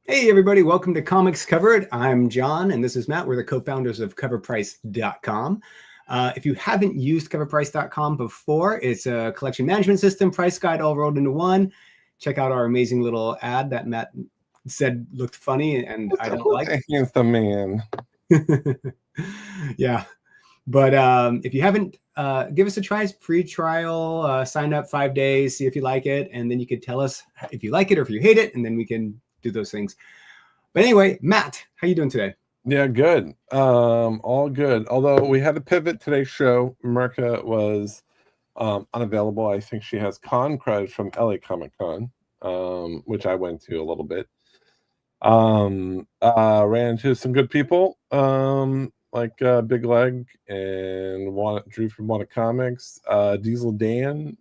Hey, everybody. Welcome to Comics Covered. I'm John, and this is Matt. We're the co-founders of CoverPrice.com. If you haven't used CoverPrice.com before, it's a collection management system, price guide all rolled into one. Check out our amazing little ad that Matt said looked funny, and I don't like. He's the man. Yeah. But if you haven't, give us a try. Free trial. Sign up 5 days, see if you like it, and then you can tell us if you like it or if you hate it, and then we can do those things. But anyway, Matt, how you doing today? Yeah, good. All good. Although we had to pivot today's show. Mirka was unavailable. I think she has con credit from LA Comic Con, which I went to a little bit. Ran into some good people, like Big Leg and Drew from Wanna Comics, Diesel Dan,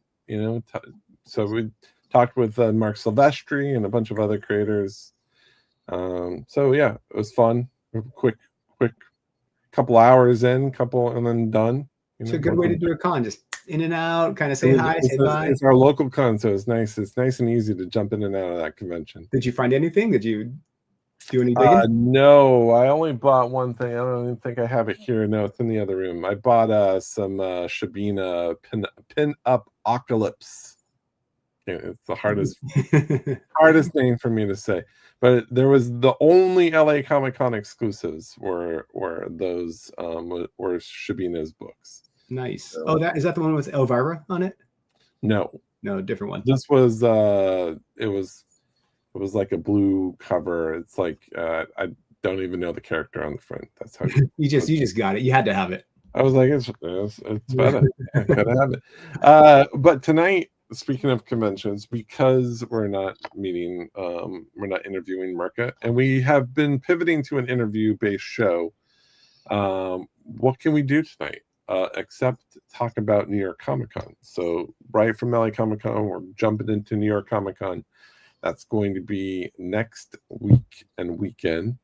so we talked with Mark Silvestri and a bunch of other creators. So yeah, it was fun. Quick couple hours in, and then done. It's a good way to do a con, just in and out, kind of say hi, say bye. It's our local con, so it's nice. It's nice and easy to jump in and out of that convention. Did you find anything? Did you do any digging? No, I only bought one thing. I don't even think I have it here. No, it's in the other room. I bought some Shabina pin up Ocalypse. Yeah, it's the hardest name for me to say. But there was the only LA Comic Con exclusives were those were Shabina's books. Nice. So, oh, is that the one with Elvira on it? No, different one. This was it was like a blue cover. It's like I don't even know the character on the front. That's how you just got it. You had to have it. I was like, it's better. I gotta have it. But tonight, speaking of conventions, because we're not meeting, we're not interviewing Mirka, and we have been pivoting to an interview-based show. What can we do tonight except talk about New York Comic Con? So right from LA Comic Con, we're jumping into New York Comic Con. That's going to be next week and weekend.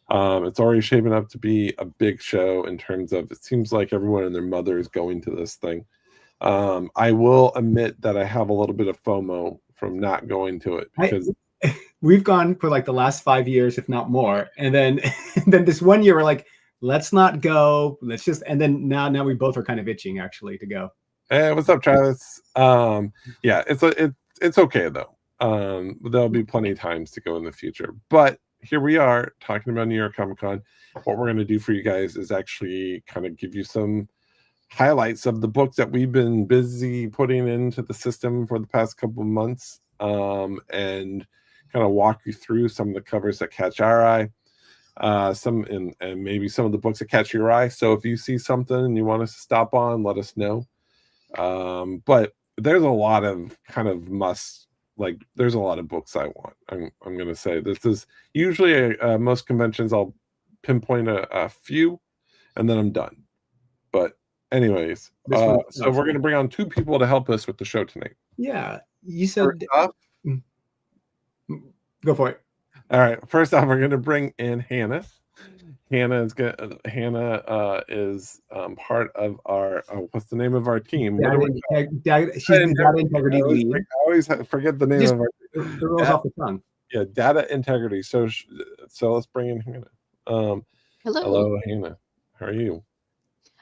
It's already shaping up to be a big show in terms of, it seems like everyone and their mother is going to this thing. I will admit that I have a little bit of FOMO from not going to it, because we've gone for like the last 5 years, if not more. And then this one year we're like, let's not go. Let's just, and then now we both are kind of itching actually to go. Hey, what's up, Travis? Yeah, it's okay though. There'll be plenty of times to go in the future, but here we are talking about New York Comic Con. What we're going to do for you guys is actually kind of give you some highlights of the books that we've been busy putting into the system for the past couple of months, and kind of walk you through some of the covers that catch our eye, and maybe some of the books that catch your eye. So if you see something and you want us to stop on, let us know. But there's a lot of kind of there's a lot of books I want. I'm going to say this is usually most conventions I'll pinpoint a few and then I'm done. But anyways, so we're going to bring on two people to help us with the show tonight. Yeah, you said go for it. All right, first off, we're going to bring in Hannah. Hannah is part of our what's the name of our team? She's the data integrity lead. I always forget the name of our team. It rolls off the tongue. Yeah, data integrity. So let's bring in Hannah. Hello, Hannah. How are you?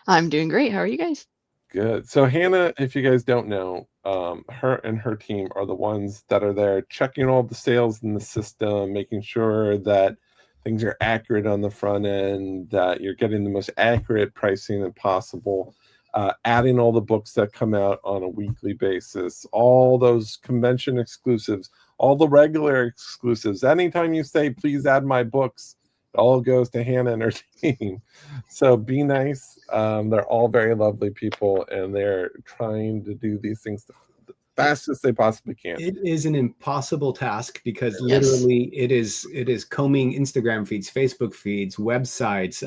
I'm doing great. How are you guys? Good. So Hannah, if you guys don't know, her and her team are the ones that are there checking all the sales in the system, making sure that things are accurate on the front end, that you're getting the most accurate pricing possible, adding all the books that come out on a weekly basis, all those convention exclusives, all the regular exclusives. Anytime you say, please add my books, it all goes to Hannah and her team. So be nice. They're all very lovely people, and they're trying to do these things the fastest they possibly can. It is an impossible task because literally it is combing Instagram feeds, Facebook feeds, websites,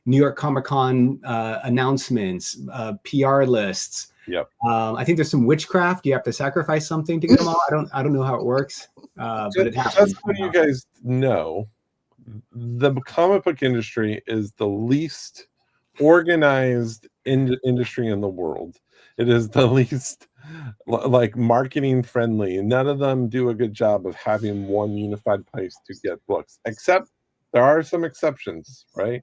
New York Comic Con announcements, PR lists. Yep. I think there's some witchcraft. You have to sacrifice something to get them all. I don't know how it works, but it happens. Just so you guys know, the comic book industry is the least organized industry in the world. It is the least like marketing friendly. None of them do a good job of having one unified place to get books, except there are some exceptions, right?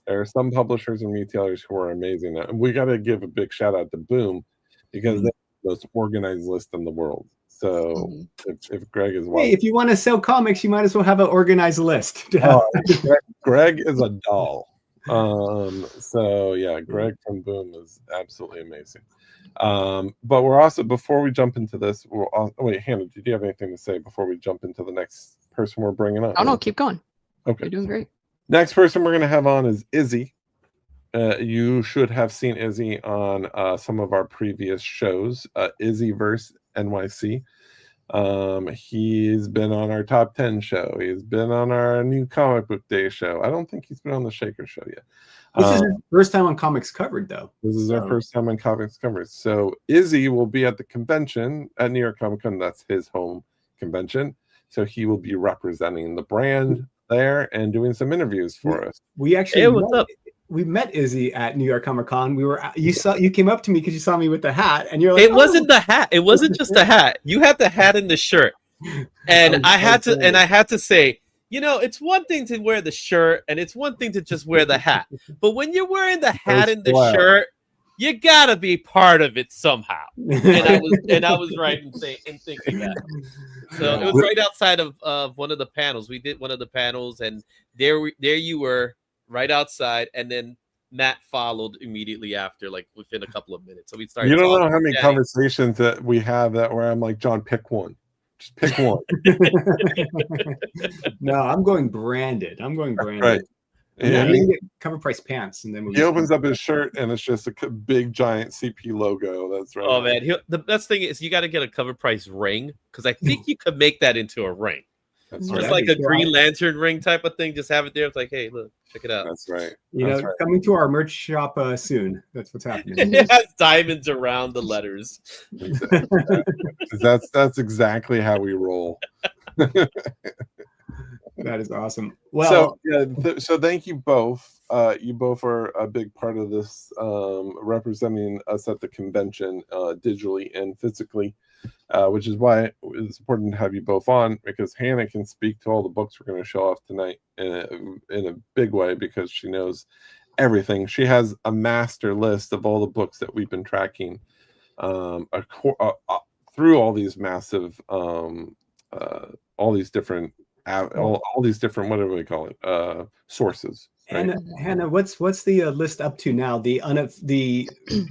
There are some publishers and retailers who are amazing. And we got to give a big shout out to Boom because they're the most organized list in the world. So if Greg is watching, Hey, if you want to sell comics, you might as well have an organized list. Greg is a doll. So yeah, Greg from Boom is absolutely amazing. But we're also, before we jump into this, wait, Hannah, did you have anything to say before we jump into the next person we're bringing up? Oh no, keep going. Okay, You're doing great. Next person we're going to have on is Izzy. You should have seen Izzy on some of our previous shows. Izzy vs. NYC. He's been on our top 10 show. He's been on our new comic book day show. I don't think he's been on the Shaker show yet. This is his first time on Comics Covered, though. This is our first time on Comics Covered. So Izzy will be at the convention at New York Comic Con. That's his home convention. So he will be representing the brand there and doing some interviews for us. We actually we met Izzy at New York Comic Con. You came up to me because you saw me with the hat, and you're like, it wasn't the hat. It wasn't just the hat. You had the hat and the shirt, and I had to say, it's one thing to wear the shirt, and it's one thing to just wear the hat. But when you're wearing the hat and the shirt, you gotta be part of it somehow. And I was right in thinking that. So it was right outside of one of the panels. We did one of the panels, and there you were. Right outside, and then Matt followed immediately after, like within a couple of minutes. So we started. You don't know how many conversations that we have where I'm like, John, pick one. Just pick one. No, I'm going branded. Right. Yeah, you can get Cover Price pants, and then he opens up his shirt, and it's just a big giant CP logo. That's right. Oh man, the best thing is you got to get a Cover Price ring, because I think you could make that into a ring. It's like a Green Lantern ring type of thing. Just have it there. It's like, hey, look, check it out. That's right. Coming to our merch shop soon. That's what's happening. It has diamonds around the letters. That's exactly how we roll. That is awesome. Well, so thank you both. You both are a big part of this, representing us at the convention, digitally and physically. Which is why it's important to have you both on, because Hannah can speak to all the books we're going to show off tonight in a big way, because she knows everything. She has a master list of all the books that we've been tracking through all these massive, all these different, what do we call it? Sources. Right? And Hannah, what's the list up to now? The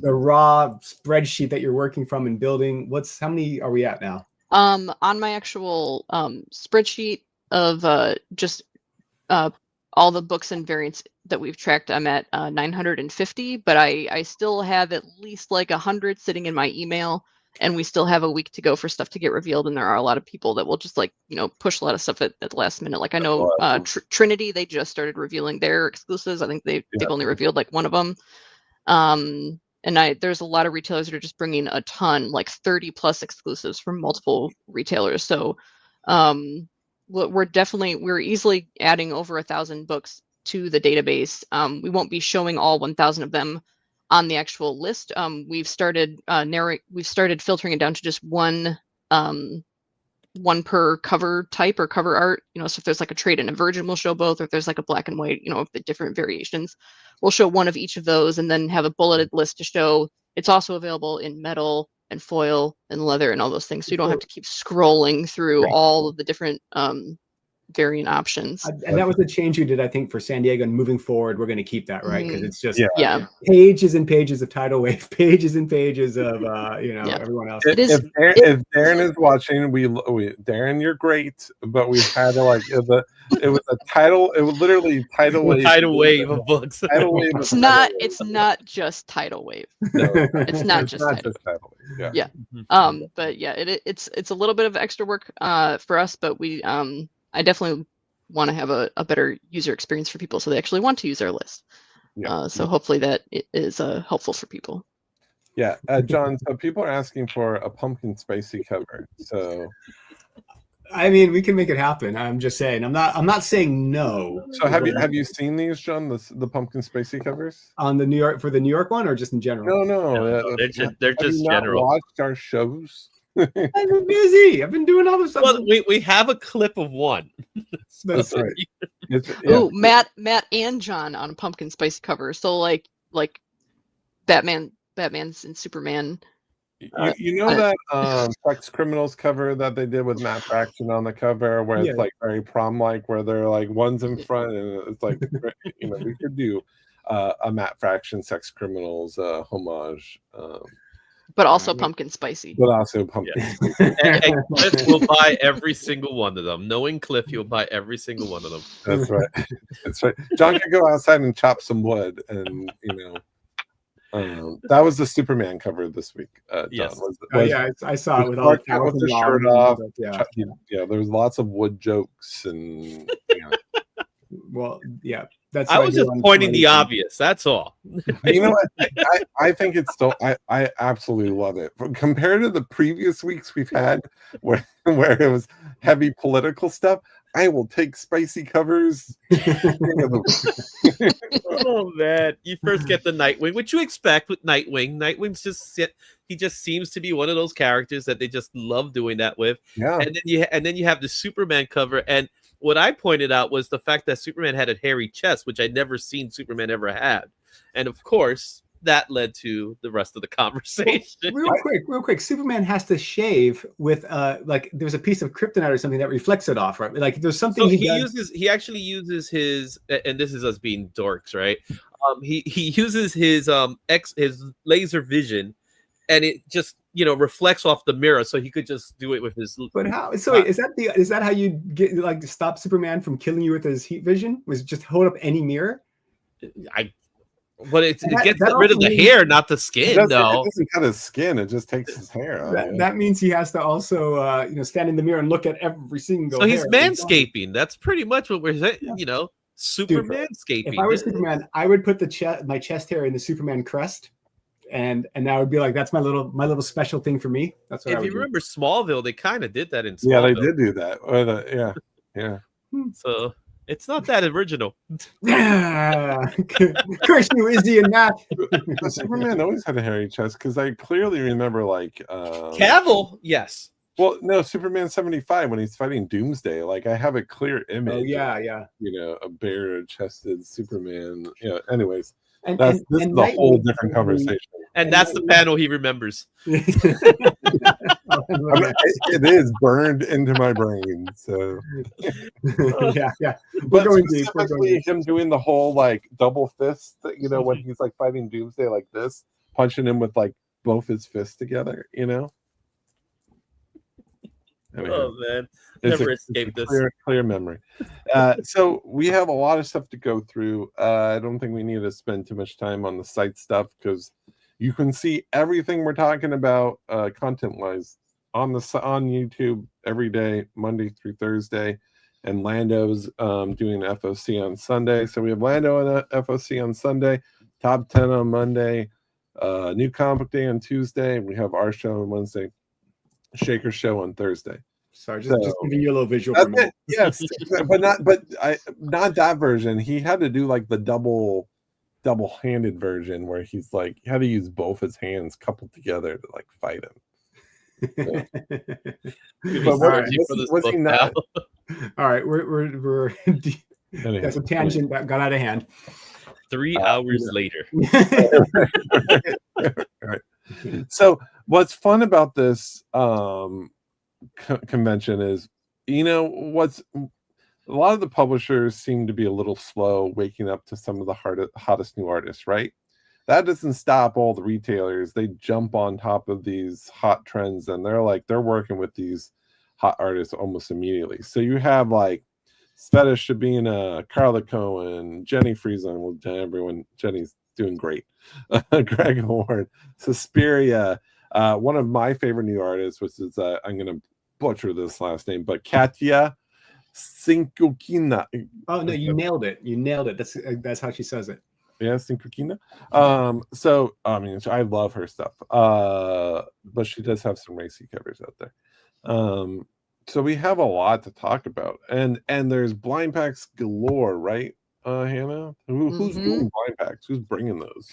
raw spreadsheet that you're working from and building. How many are we at now? On my actual spreadsheet of just all the books and variants that we've tracked, I'm at 950, but I still have at least like 100 sitting in my email, and we still have a week to go for stuff to get revealed. And there are a lot of people that will just push a lot of stuff at the last minute. Like I know Trinity, they just started revealing their exclusives. I think they've only revealed like one of them. And there's a lot of retailers that are just bringing a ton, like 30 plus exclusives from multiple retailers. So we're easily adding over 1,000 books to the database. We won't be showing all 1,000 of them on the actual list. We've started filtering it down to just one per cover type or cover art. So if there's like a trade and a virgin, we'll show both. Or if there's like a black and white, of the different variations, we'll show one of each of those, and then have a bulleted list to show it's also available in metal and foil and leather and all those things. So you don't have to keep scrolling through all of the different variant options. And that was the change you did, I think, for San Diego, and moving forward we're going to keep that, right? Because it's just pages and pages of Tidal Wave, pages and pages of everyone else. If Darren is watching, we Darren, you're great, but we had to it was a title, it was literally tidal wave of books. It's not just Tidal Wave. No, it's not just Tidal Wave. Yeah. But yeah, it's a little bit of extra work for us, but I definitely want to have a better user experience for people, so they actually want to use our list. So hopefully that is helpful for people. Yeah, John, so people are asking for a pumpkin spicy cover. So I mean, we can make it happen. I'm just saying. I'm not saying no. So have you seen these, John? The pumpkin spacey covers On the New York one, or just in general? No. They're Have you just not general. watched our shows? I've been busy. I've been doing all this stuff. Well, we have a clip of one. That's right. Yeah. Oh, Matt and John on a pumpkin spice cover. So like Batman's and Superman. You know that Sex Criminals cover that they did with Matt Fraction on the cover, where it's like very prom-like, where they're like one's in front, and it's like we could do a Matt Fraction Sex Criminals homage, but also pumpkin spicy. but also pumpkin. Yeah. and Cliff will buy every single one of them. Knowing Cliff, he'll buy every single one of them. That's right. That's right. John can go outside and chop some wood, and that was the Superman cover this week. John. Yes. I saw it with all with the shirt off. Yeah, there was lots of wood jokes and. Well, yeah, that's. I was just pointing the obvious. That's all. You know what? I think it's still. I absolutely love it. Compared to the previous weeks we've had, where it was heavy political stuff, I will take spicy covers. Oh man, you first get the Nightwing, which you expect with Nightwing. Nightwing's he just seems to be one of those characters that they just love doing that with. Yeah. And then you have the Superman cover, and what I pointed out was the fact that Superman had a hairy chest, which I'd never seen Superman ever had, and of course that led to the rest of the conversation. Real quick. Superman has to shave with like there's a piece of kryptonite or something that reflects it off, right? Like there's something so he actually uses his, and this is us being dorks, right? He uses his laser vision, and it just reflects off the mirror, so he could just do it with his. But how? So wait, is that how you get to stop Superman from killing you with his heat vision? Was just hold up any mirror? But it gets rid of the hair, not the skin. It doesn't cut his skin; it just takes his hair. That means he has to also, stand in the mirror and look at every single. So he's manscaping. That's pretty much what we're saying. Super manscaping. If I was Superman, I would put my chest hair in the Superman crest, and that would be like that's my little special thing for me. That's what. If you remember Smallville, they kind of did that in Smallville. Yeah, they did do that. Yeah. So. It's not that original. Curse you, Izzy and Matt. Superman always had a hairy chest because I clearly remember Cavill, yes. Well, no, Superman 75 when he's fighting Doomsday. Like I have a clear image. Oh yeah. A bare-chested Superman. Anyways, this is a whole different conversation. And that's the panel he remembers. It is burned into my brain. So yeah. But specifically him doing the whole double fist, when he's fighting Doomsday like this, punching him with both his fists together. Oh man, never escaped this. Clear memory. So we have a lot of stuff to go through. I don't think we need to spend too much time on the site stuff because you can see everything we're talking about content-wise on YouTube every day, Monday through Thursday. And Lando's doing FOC on Sunday. So we have Lando on FOC on Sunday, Top 10 on Monday, New Comic Day on Tuesday. We have our show on Wednesday, Shaker Show on Thursday. Sorry, just giving you a little visual. For me. Yes, but not not that version. He had to do the double-handed version where he's he had to use both his hands coupled together to fight him. So. Was he not? All right, we're that's a tangent that got out of hand. 3 hours later. Right. So what's fun about this convention is, what's a lot of the publishers seem to be a little slow waking up to some of the hottest new artists, right? That doesn't stop all the retailers. They jump on top of these hot trends and they're working with these hot artists almost immediately. So you have Sveta Shabina, Carla Cohen, Jenny Friesen, well, everyone, Jenny's doing great. Greg Horn, Suspiria, one of my favorite new artists, which is I'm going to butcher this last name, but Katya Sinkukina. Oh no, you nailed it. That's how she says it. Yeah, Sinkukina. So I mean, I love her stuff. But she does have some racy covers out there. So we have a lot to talk about, and there's blind packs galore, right, Hannah? Who's Mhm. doing blind packs? Who's bringing those?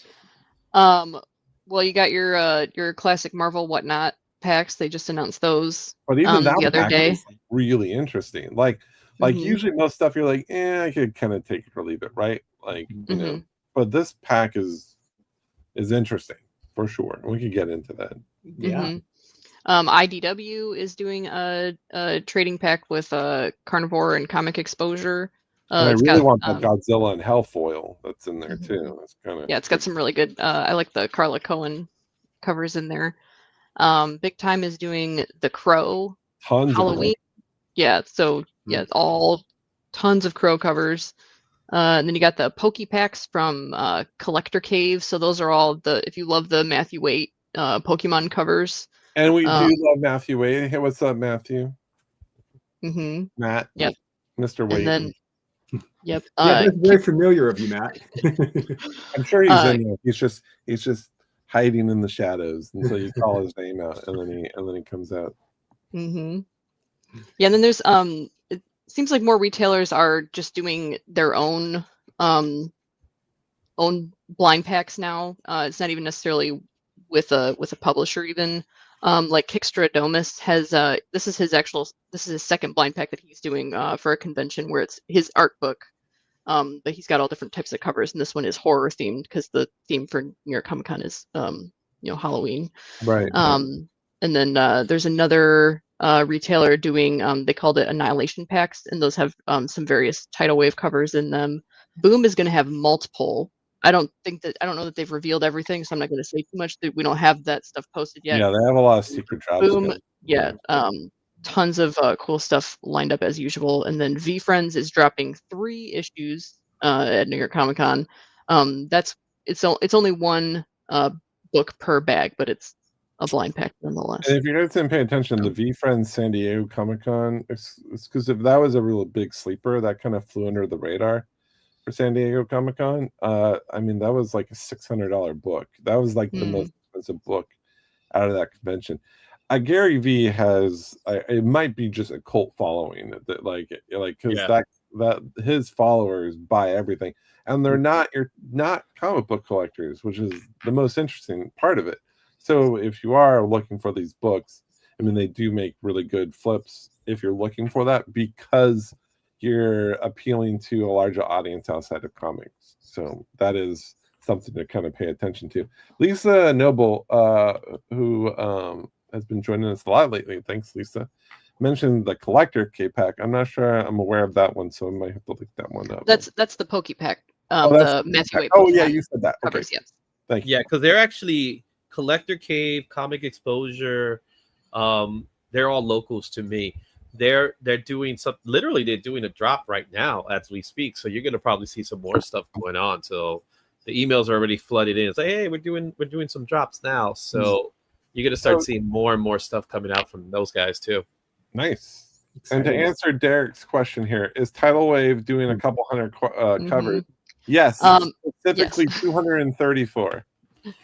Well, you got your classic Marvel whatnot packs. They just announced those But even that the other pack day. is really interesting. Like Mhm. usually most stuff you're like, I could kind of take it or leave it, right? Like Mhm. but this pack is interesting for sure. We could get into that. Yeah. Mhm. IDW is doing a trading pack with Carnivore and Comic Exposure. And I It's really got want that Godzilla and Hell foil that's in there Mhm. too. That's kind of yeah, it's got some really good. I like the Carla Cohen covers in there. Big Time is doing the Crow tons of Halloween. Yeah, so yeah, all tons of Crow covers. And then you got the Poke Packs from Collector Cave. So those are all if you love the Matthew Waite Pokemon covers. And we do love Matthew Wade. Hey, what's up, Matthew? Mm-hmm. Matt. Yep. Mr. And Wade. then, yep. Yeah, that's very familiar of you, Matt. I'm sure he's in there. He's just hiding in the shadows until you call his name out, and then he comes out. Mm-hmm. Yeah, and then there's it seems like more retailers are just doing their own blind packs now. It's not even necessarily with a publisher even. Like Kickstradamus has this is his second blind pack that he's doing for a convention where it's his art book. But he's got all different types of covers, and this one is horror themed because the theme for New York Comic Con is Halloween. Right. And then there's another retailer doing they called it Annihilation packs, and those have some various tidal wave covers in them. Boom is going to have multiple. I don't know that they've revealed everything, so I'm not going to say too much. We don't have that stuff posted yet. Yeah, they have a lot of secret drops. Boom, yeah, tons of cool stuff lined up as usual. And then V Friends is dropping 3 issues at New York Comic Con. It's only one book per bag, but it's a blind pack nonetheless. And if you guys didn't pay attention, the V Friends San Diego Comic Con, it's because if that was a real big sleeper, that kind of flew under the radar for San Diego Comic Con. I mean, that was like a $600 book. That was like the most expensive book out of that convention. Gary V has it might be just a cult following that like because that his followers buy everything, and they're not comic book collectors, which is the most interesting part of it. So if you are looking for these books, I mean, they do make really good flips if you're looking for that, because you're appealing to a larger audience outside of comics. So that is something to kind of pay attention to. Lisa Noble, who has been joining us a lot lately, thanks Lisa, mentioned the collector K-Pack. I'm not sure I'm aware of that one, so I might have to look that one up. That's the Poke Pack. The Matthew Waite. Oh yeah, you said that. Okay. Covers, yes. Thank you. Yeah, because they're actually Collector Cave, Comic Exposure. They're all locals to me. They're doing literally they're doing a drop right now as we speak. So you're gonna probably see some more stuff going on. So the emails are already flooded in. It's like, hey, we're doing some drops now. So you're gonna start seeing more and more stuff coming out from those guys too. Nice. Exciting. And to answer Derek's question here, is Tidal Wave doing a couple hundred covers? Yes, specifically yes. 234.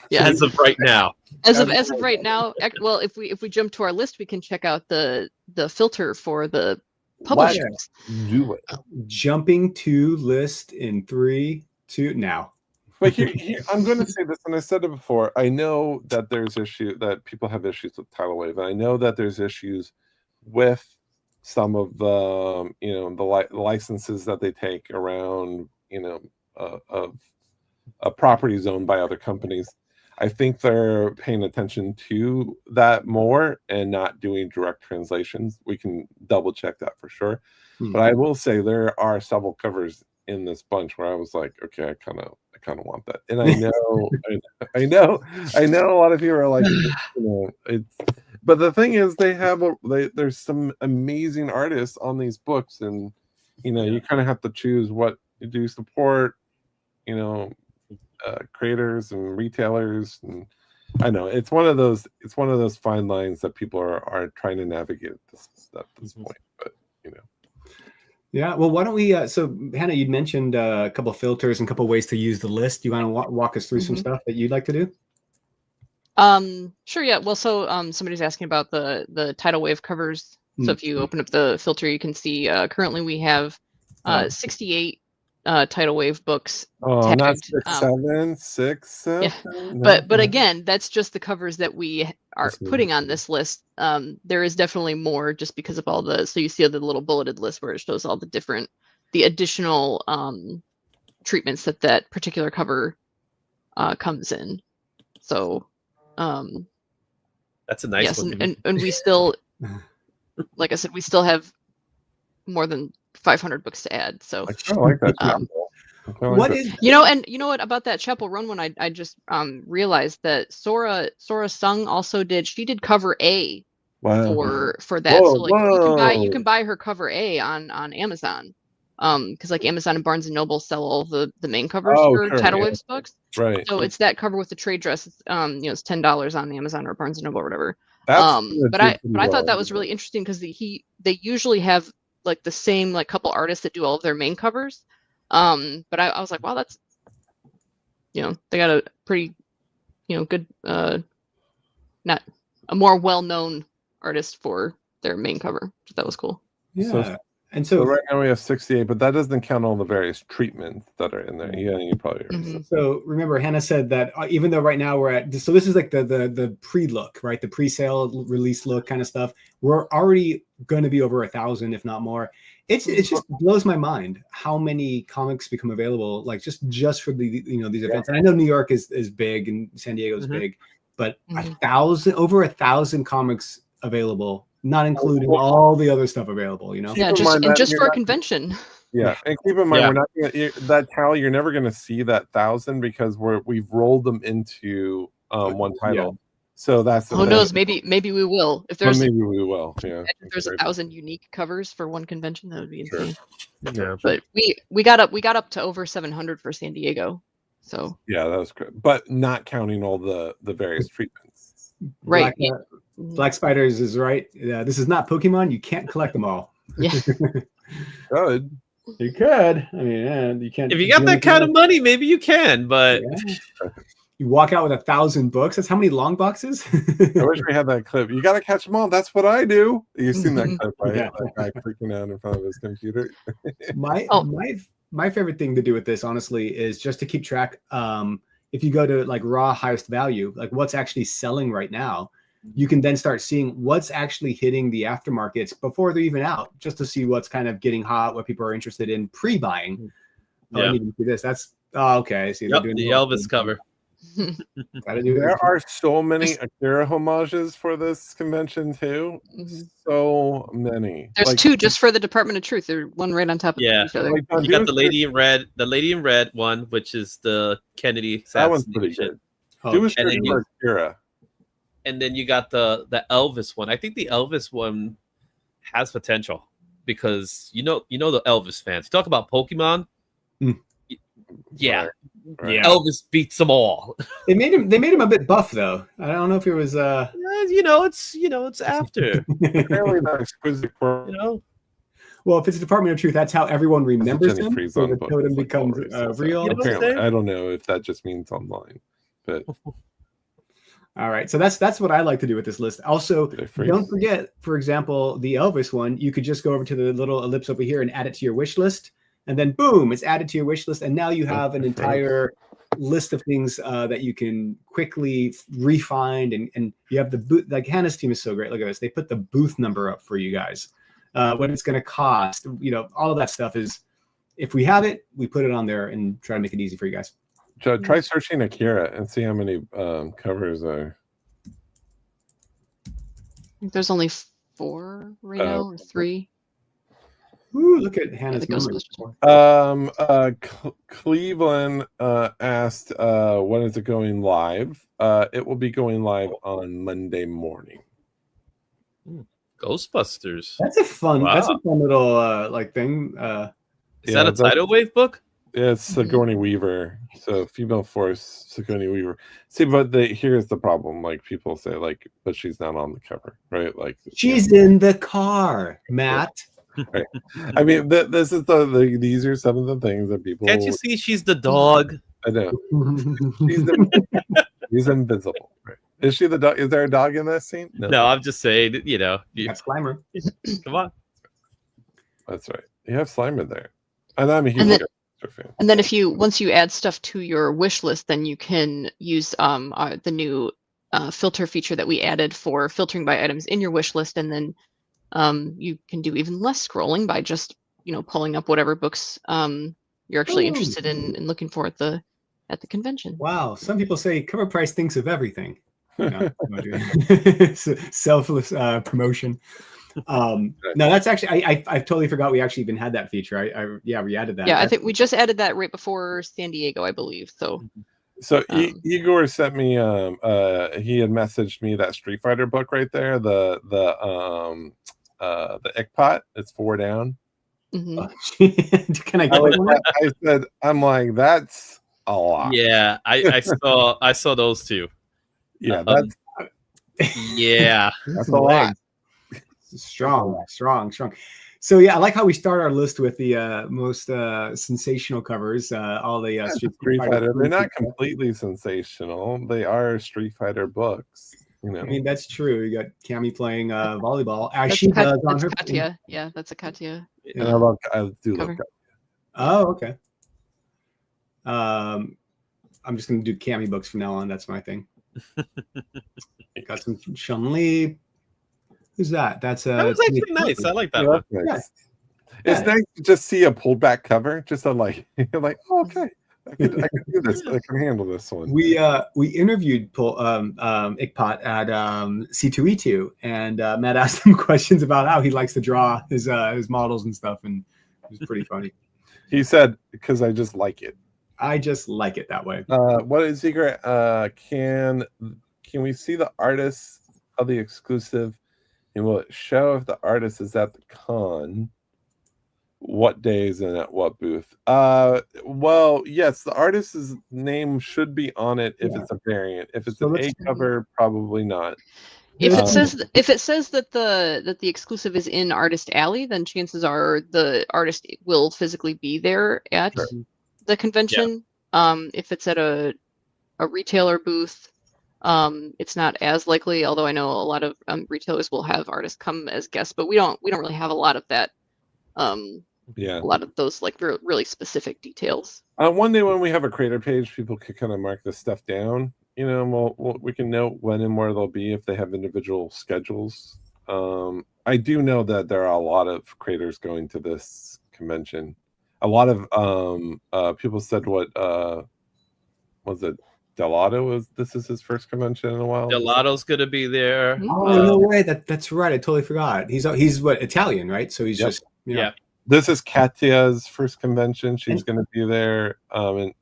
Yeah, as of right now. As of right now, well, if we jump to our list, we can check out the filter for the publishers. Do it. Jumping to list in 3, 2 now. But here, I'm going to say this, and I said it before. I know that there's that people have issues with Tidal Wave, and I know that there's issues with some of the the licenses that they take around of properties owned by other companies. I think they're paying attention to that more and not doing direct translations. We can double check that for sure. But I will say there are several covers in this bunch where I was like, okay, I kind of want that. And I know, I know a lot of people are like, but the thing is, there's some amazing artists on these books, and you kind of have to choose what you do support, creators and retailers, and I know it's one of those fine lines that people are trying to navigate at this point, but Yeah, well, why don't we so Hannah, you'd mentioned a couple of filters and a couple of ways to use the list. Do you want to walk us through some stuff that you'd like to do? Sure, yeah. Well, so somebody's asking about the tidal wave covers So if you open up the filter, you can see currently we have 68 tidal wave books Oh, not tagged. 6, 7. Yeah, No. but again, that's just the covers that we are putting on this list. There is definitely more just because of all the, so you see the little bulleted list where it shows all the additional treatments that particular cover comes in. So That's a nice yes, one. and we still, like I said, we still have more than 500 books to add. So I kind of like that. What is and you know what about that Chapel Run one? I just realized that Sora Sung also did cover A for that. Whoa, so like you can buy her cover A on Amazon. Because like Amazon and Barnes and Noble sell all the main covers for Tidal Waves books. Right. So it's that cover with the trade dress. It's, it's $10 on Amazon or Barnes and Noble or whatever. That's But I thought that was really interesting because they usually have like the same like couple artists that do all of their main covers. But I was like, wow, that's, they got a pretty, good, not a more well-known artist for their main cover. So that was cool. Yeah. So right now we have 68, but that doesn't count all the various treatments that are in there. Yeah, you probably already said. So remember, Hannah said that even though right now we're at, so this is like the pre-look, right? The pre-sale release look kind of stuff. We're already going to be over 1,000, if not more. It just blows my mind how many comics become available, like just for the these events. And I know New York is big and San Diego is big, but over 1,000 comics available. Not including all the other stuff available, Yeah, just for a convention. Yeah, and keep in mind we're not gonna, that tally. You're never going to see that 1,000 because we've rolled them into one title. So that's who knows? Maybe we will. If there's maybe we will. Yeah, if there's 1,000 unique covers for one convention, that would be insane. Yeah, but we got up to over 700 for San Diego. So yeah, that was good, but not counting all the various treatments. Right. Black Spiders is right. This is not Pokemon. You can't collect them all. Yeah. Good. You could. I mean, you can't. If you got that kind of money, maybe you can. But you walk out with 1,000 books. That's how many long boxes. I wish we had that clip. You got to catch them all. That's what I do. You've seen that clip, right? Yeah. That guy freaking out in front of his computer. My favorite thing to do with this, honestly, is just to keep track. If you go to like raw highest value, like what's actually selling right now, you can then start seeing what's actually hitting the aftermarkets before they're even out, just to see what's kind of getting hot, what people are interested in pre-buying. Yeah. I need to see this. That's okay. I see. Yep, the Elvis cover. There are so many Akira homages for this convention too. So many. There's two just for the Department of Truth. They're one right on top of each other. You got the Lady in Red one, which is the Kennedy assassination. That one's pretty good. Akira. And then you got the Elvis one. I think the Elvis one has potential because you know the Elvis fans. Talk about Pokemon. Yeah. Right. Elvis beats them all. They made him a bit buff though. I don't know if it was it's after. Apparently not exquisite for, Well, if it's Department of Truth, that's how everyone remembers him. So the book, totem becomes real. Apparently, I don't know if that just means online, but all right. So that's what I like to do with this list. Also, don't forget, for example, the Elvis one, you could just go over to the little ellipse over here and add it to your wish list. And then boom, it's added to your wish list. And now you have an entire list of things that you can quickly refine. And you have the booth, like Hannah's team is so great. Look at this. They put the booth number up for you guys. What it's going to cost, all of that stuff is, if we have it, we put it on there and try to make it easy for you guys. Try searching Akira and see how many covers are. I think there's only 4 right now, or 3. Ooh, look at Hannah's numbers. Cleveland asked, when is it going live? It will be going live on Monday morning. Ghostbusters. That's a fun little thing. Is that a tidal wave book? It's Sigourney Weaver, so female force Sigourney Weaver. See, but here's the problem. Like people say, but she's not on the cover, right? Like she's in the car, Matt. Right. I mean, this is these are some of the things that people. Can't you see? She's the dog. I know. She's invisible, right? Is she the dog? Is there a dog in that scene? No, I'm just saying, you know, That's Slimer. come on. That's right. You have Slimer there, and I'm a huge And then- character fan. And then once you add stuff to your wish list, then you can use the new filter feature that we added for filtering by items in your wish list, and then you can do even less scrolling by just pulling up whatever books you're actually interested in and looking for at the convention. Wow. Some people say Cover Price thinks of everything. No, selfless promotion. No, that's actually I totally forgot we actually even had that feature. We added that. Yeah, I think we just added that right before San Diego, I believe. So Igor sent me he had messaged me that Street Fighter book right there, the Ickpot. It's 4 down. Mm-hmm. Can I get one? I said, I'm like, that's a lot. Yeah, I saw those two. Yeah, that's Yeah. that's a lot. Strong. So yeah, I like how we start our list with the most sensational covers. All the Street Fighter. They're not completely sensational. They are Street Fighter books. I mean, that's true. You got Cammy playing volleyball. That's She does on her. Katya. Yeah, that's a Katya. And I do love that. Oh, okay. I'm just gonna do Cammy books from now on. That's my thing. Got some Chun-Li. Who's that? That was actually nice. I like that one. Nice. It's nice to just see a pulled back cover. Just like you're like, oh, okay, I can do this. I can handle this one. We interviewed Ickpot at C2E2, and Matt asked him questions about how he likes to draw his models and stuff, and it was pretty funny. He said, "Because I just like it. I just like it that way." What is secret? Can we see the artists of the exclusive? And will it show if the artist is at the con? What days and at what booth? Well, yes, the artist's name should be on it if it's a variant. If it's an A cover, probably not. If it says that the exclusive is in Artist Alley, then chances are the artist will physically be there at the convention. Yeah. If it's at a retailer booth, it's not as likely, although I know a lot of retailers will have artists come as guests, but we don't really have a lot of that. A lot of those like really specific details. One day when we have a creator page, people could kind of mark this stuff down, and we can note when and where they'll be if they have individual schedules. I do know that there are a lot of creators going to this convention. A lot of people said what was it? Delato this is his first convention in a while. Delato's gonna be there. Oh no way! That's right. I totally forgot. He's what, Italian, right? So he's just This is Katya's first convention. She's gonna be there. And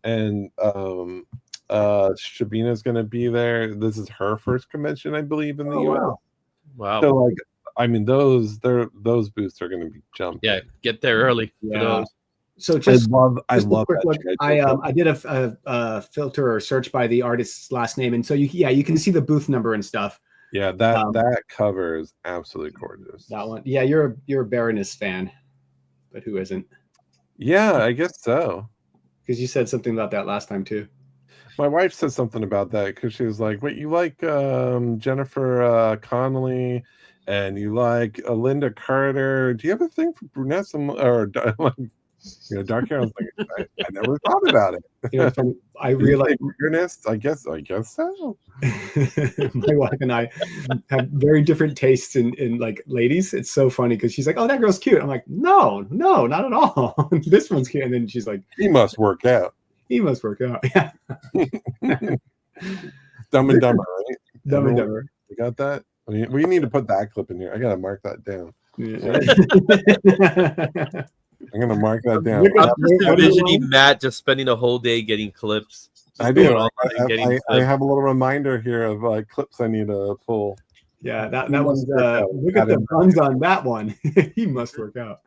Shabina's gonna be there. This is her first convention, I believe, in the US. Wow. So like, I mean, those booths are gonna be jumped. Yeah, get there early. Yeah. So just I love that. I did a filter or search by the artist's last name, and so you can see the booth number and stuff. Yeah, that cover is absolutely gorgeous. That one, yeah, you're a Baroness fan, but who isn't? Yeah, I guess so. Because you said something about that last time too. My wife said something about that because she was like, "Wait, you like Jennifer Connelly, and you like Linda Carter? Do you have a thing for brunettes or dark hair?" I was like, I never thought about it. I realized I guess so. My wife and I have very different tastes in like ladies. It's so funny because she's like, "Oh, that girl's cute." I'm like, "No, not at all. This one's cute." And then she's like, "He must work out." Yeah. Dumb and Dumber, right? Dumb and Dumber. You got that? I mean, we need to put that clip in here. I gotta mark that down. Yeah. I'm gonna mark that down. I'm just envisioning Matt just spending a whole day getting clips. I do. I have a little reminder here of clips I need to pull. Yeah, that one's look at the buns on that one. He must work out.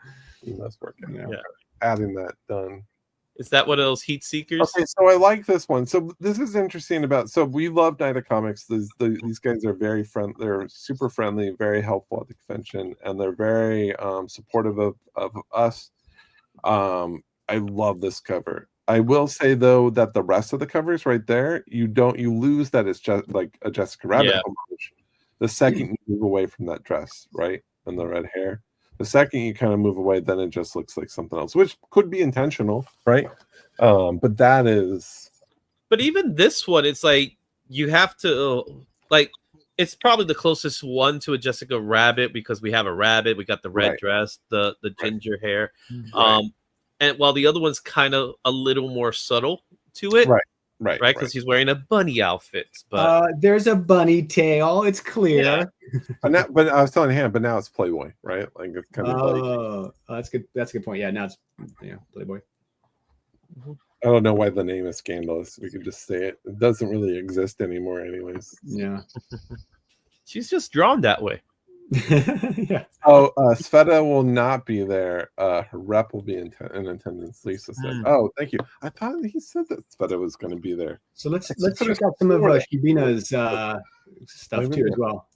He must work out. Yeah. Adding that done. Is that one of those heat seekers? Okay, so I like this one. So this is interesting so we love Night of Comics. These guys are very friendly. They're super friendly, very helpful at the convention, and they're very supportive of us. I love this cover. I will say though that the rest of the covers right there, you lose that it's just like a Jessica Rabbit homage. The second you move away from that dress, right, and the red hair, the second you kind of move away, then it just looks like something else, which could be intentional, right? But that is. But even this one, it's like you have to like. It's probably the closest one to a Jessica Rabbit because we have a rabbit, we got the red dress, the ginger hair, and while the other one's kind of a little more subtle to it, right, because he's wearing a bunny outfit. But there's a bunny tail. It's clear. Yeah. But I was telling him, but now it's Playboy, right? Like it's kind of. Oh, that's good. That's a good point. Yeah, now it's Playboy. I don't know why the name is scandalous. We could just say it. It doesn't really exist anymore, anyways. Yeah. She's just drawn that way. Yeah. Oh, Sveta will not be there. Her rep will be in attendance. Lisa said. Oh, thank you. I thought he said that Sveta was going to be there. So let's check out some of Shibina's stuff too as well.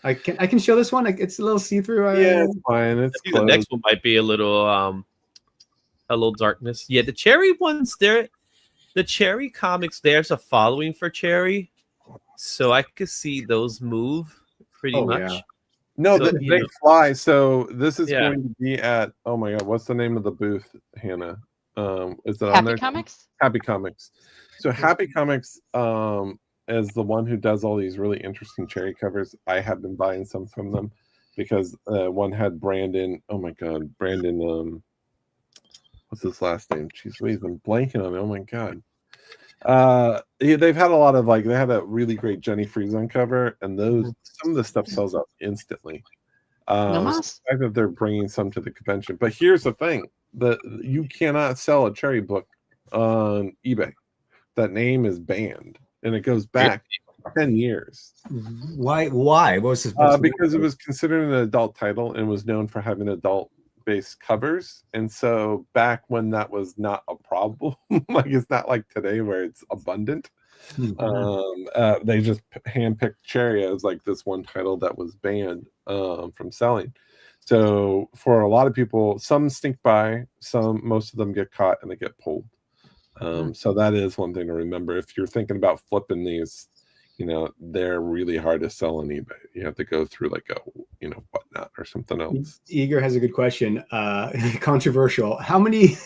I can show this one. It's a little see-through. Yeah, it's fine. It's the next one might be a little darkness. Yeah, the Cherry ones there. The Cherry comics, there's a following for Cherry, so I could see those move pretty much. Yeah. No, so, they fly. So this is going to be at. Oh my God, what's the name of the booth, Hannah? Is it on there? Happy Comics. Happy Comics. So Happy Comics is the one who does all these really interesting Cherry covers. I have been buying some from them because one had Brandon. Oh my God, Brandon. What's his last name? Jeez, wait, I'm blanking on it. Oh my God. They've had a lot of they had a really great Jenny Friesen cover, and some of the stuff sells out instantly. So the fact that they're bringing some to the convention, but here's the thing: you cannot sell a Cherry book on eBay. That name is banned, and it goes back 10 years. Why? What was this? Because it was considered an adult title and was known for having adult-based covers, and so back when that was not a problem, like it's not like today where it's abundant. They just handpicked Cherry as like this one title that was banned from selling. So for a lot of people, some stink by, most of them get caught and they get pulled. So that is one thing to remember if you're thinking about flipping these. They're really hard to sell on eBay. You have to go through like a whatnot or something else. Eager has a good question. Controversial. How many?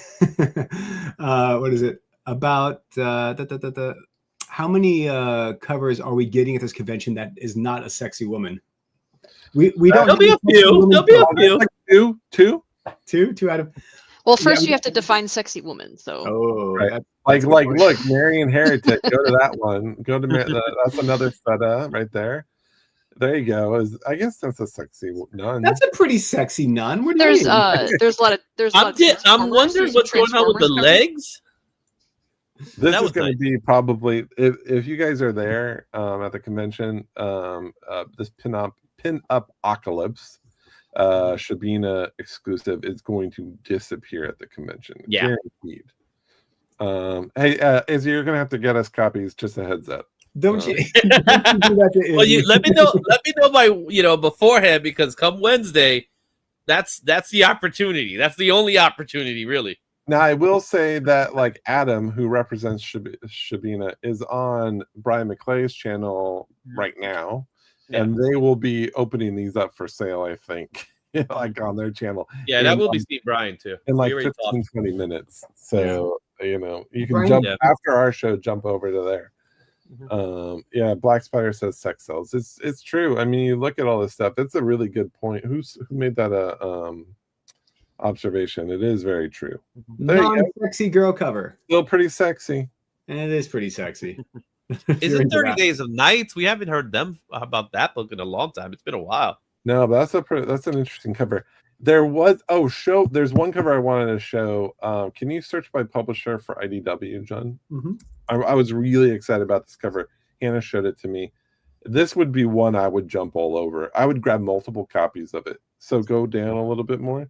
What is it about? How many covers are we getting at this convention that is not a sexy woman? We don't. There'll be a few. There'll be a few. Like two out of. Well, first you have to define sexy woman. So, look, Marion Heretic. Go to that one. Go to that's another feta right there. There you go. I guess that's a sexy nun. That's a pretty sexy nun. What do there's you mean? There's a lot of I'm wondering what's going on with the legs. This is going to be probably if you guys are there at the convention. This pin-up apocalypse. Shabina exclusive is going to disappear at the convention. Yeah. Guaranteed. Hey, Izzy, you're gonna have to get us copies. Just a heads up. Don't you? Well, let me know by beforehand, because come Wednesday, that's the opportunity. That's the only opportunity, really. Now, I will say that like Adam, who represents Shabina, is on Brian McClay's channel right now. And they will be opening these up for sale, I think, like on their channel. Yeah, that will be Steve Bryan too. In like 15, 20 minutes. So, you can jump after our show, jump over to there. Black Spider says sex sells. It's true. I mean, you look at all this stuff. It's a really good point. Who made that observation? It is very true. Non-sexy girl cover. Still pretty sexy. And it is pretty sexy. Is it 30 Days of Nights? We haven't heard them about that book in a long time. It's been a while. No, but that's an interesting cover. There's one cover I wanted to show. Can you search by publisher for IDW, John? Mm-hmm. I was really excited about this cover. Hannah showed it to me. This would be one I would jump all over. I would grab multiple copies of it. So go down a little bit more.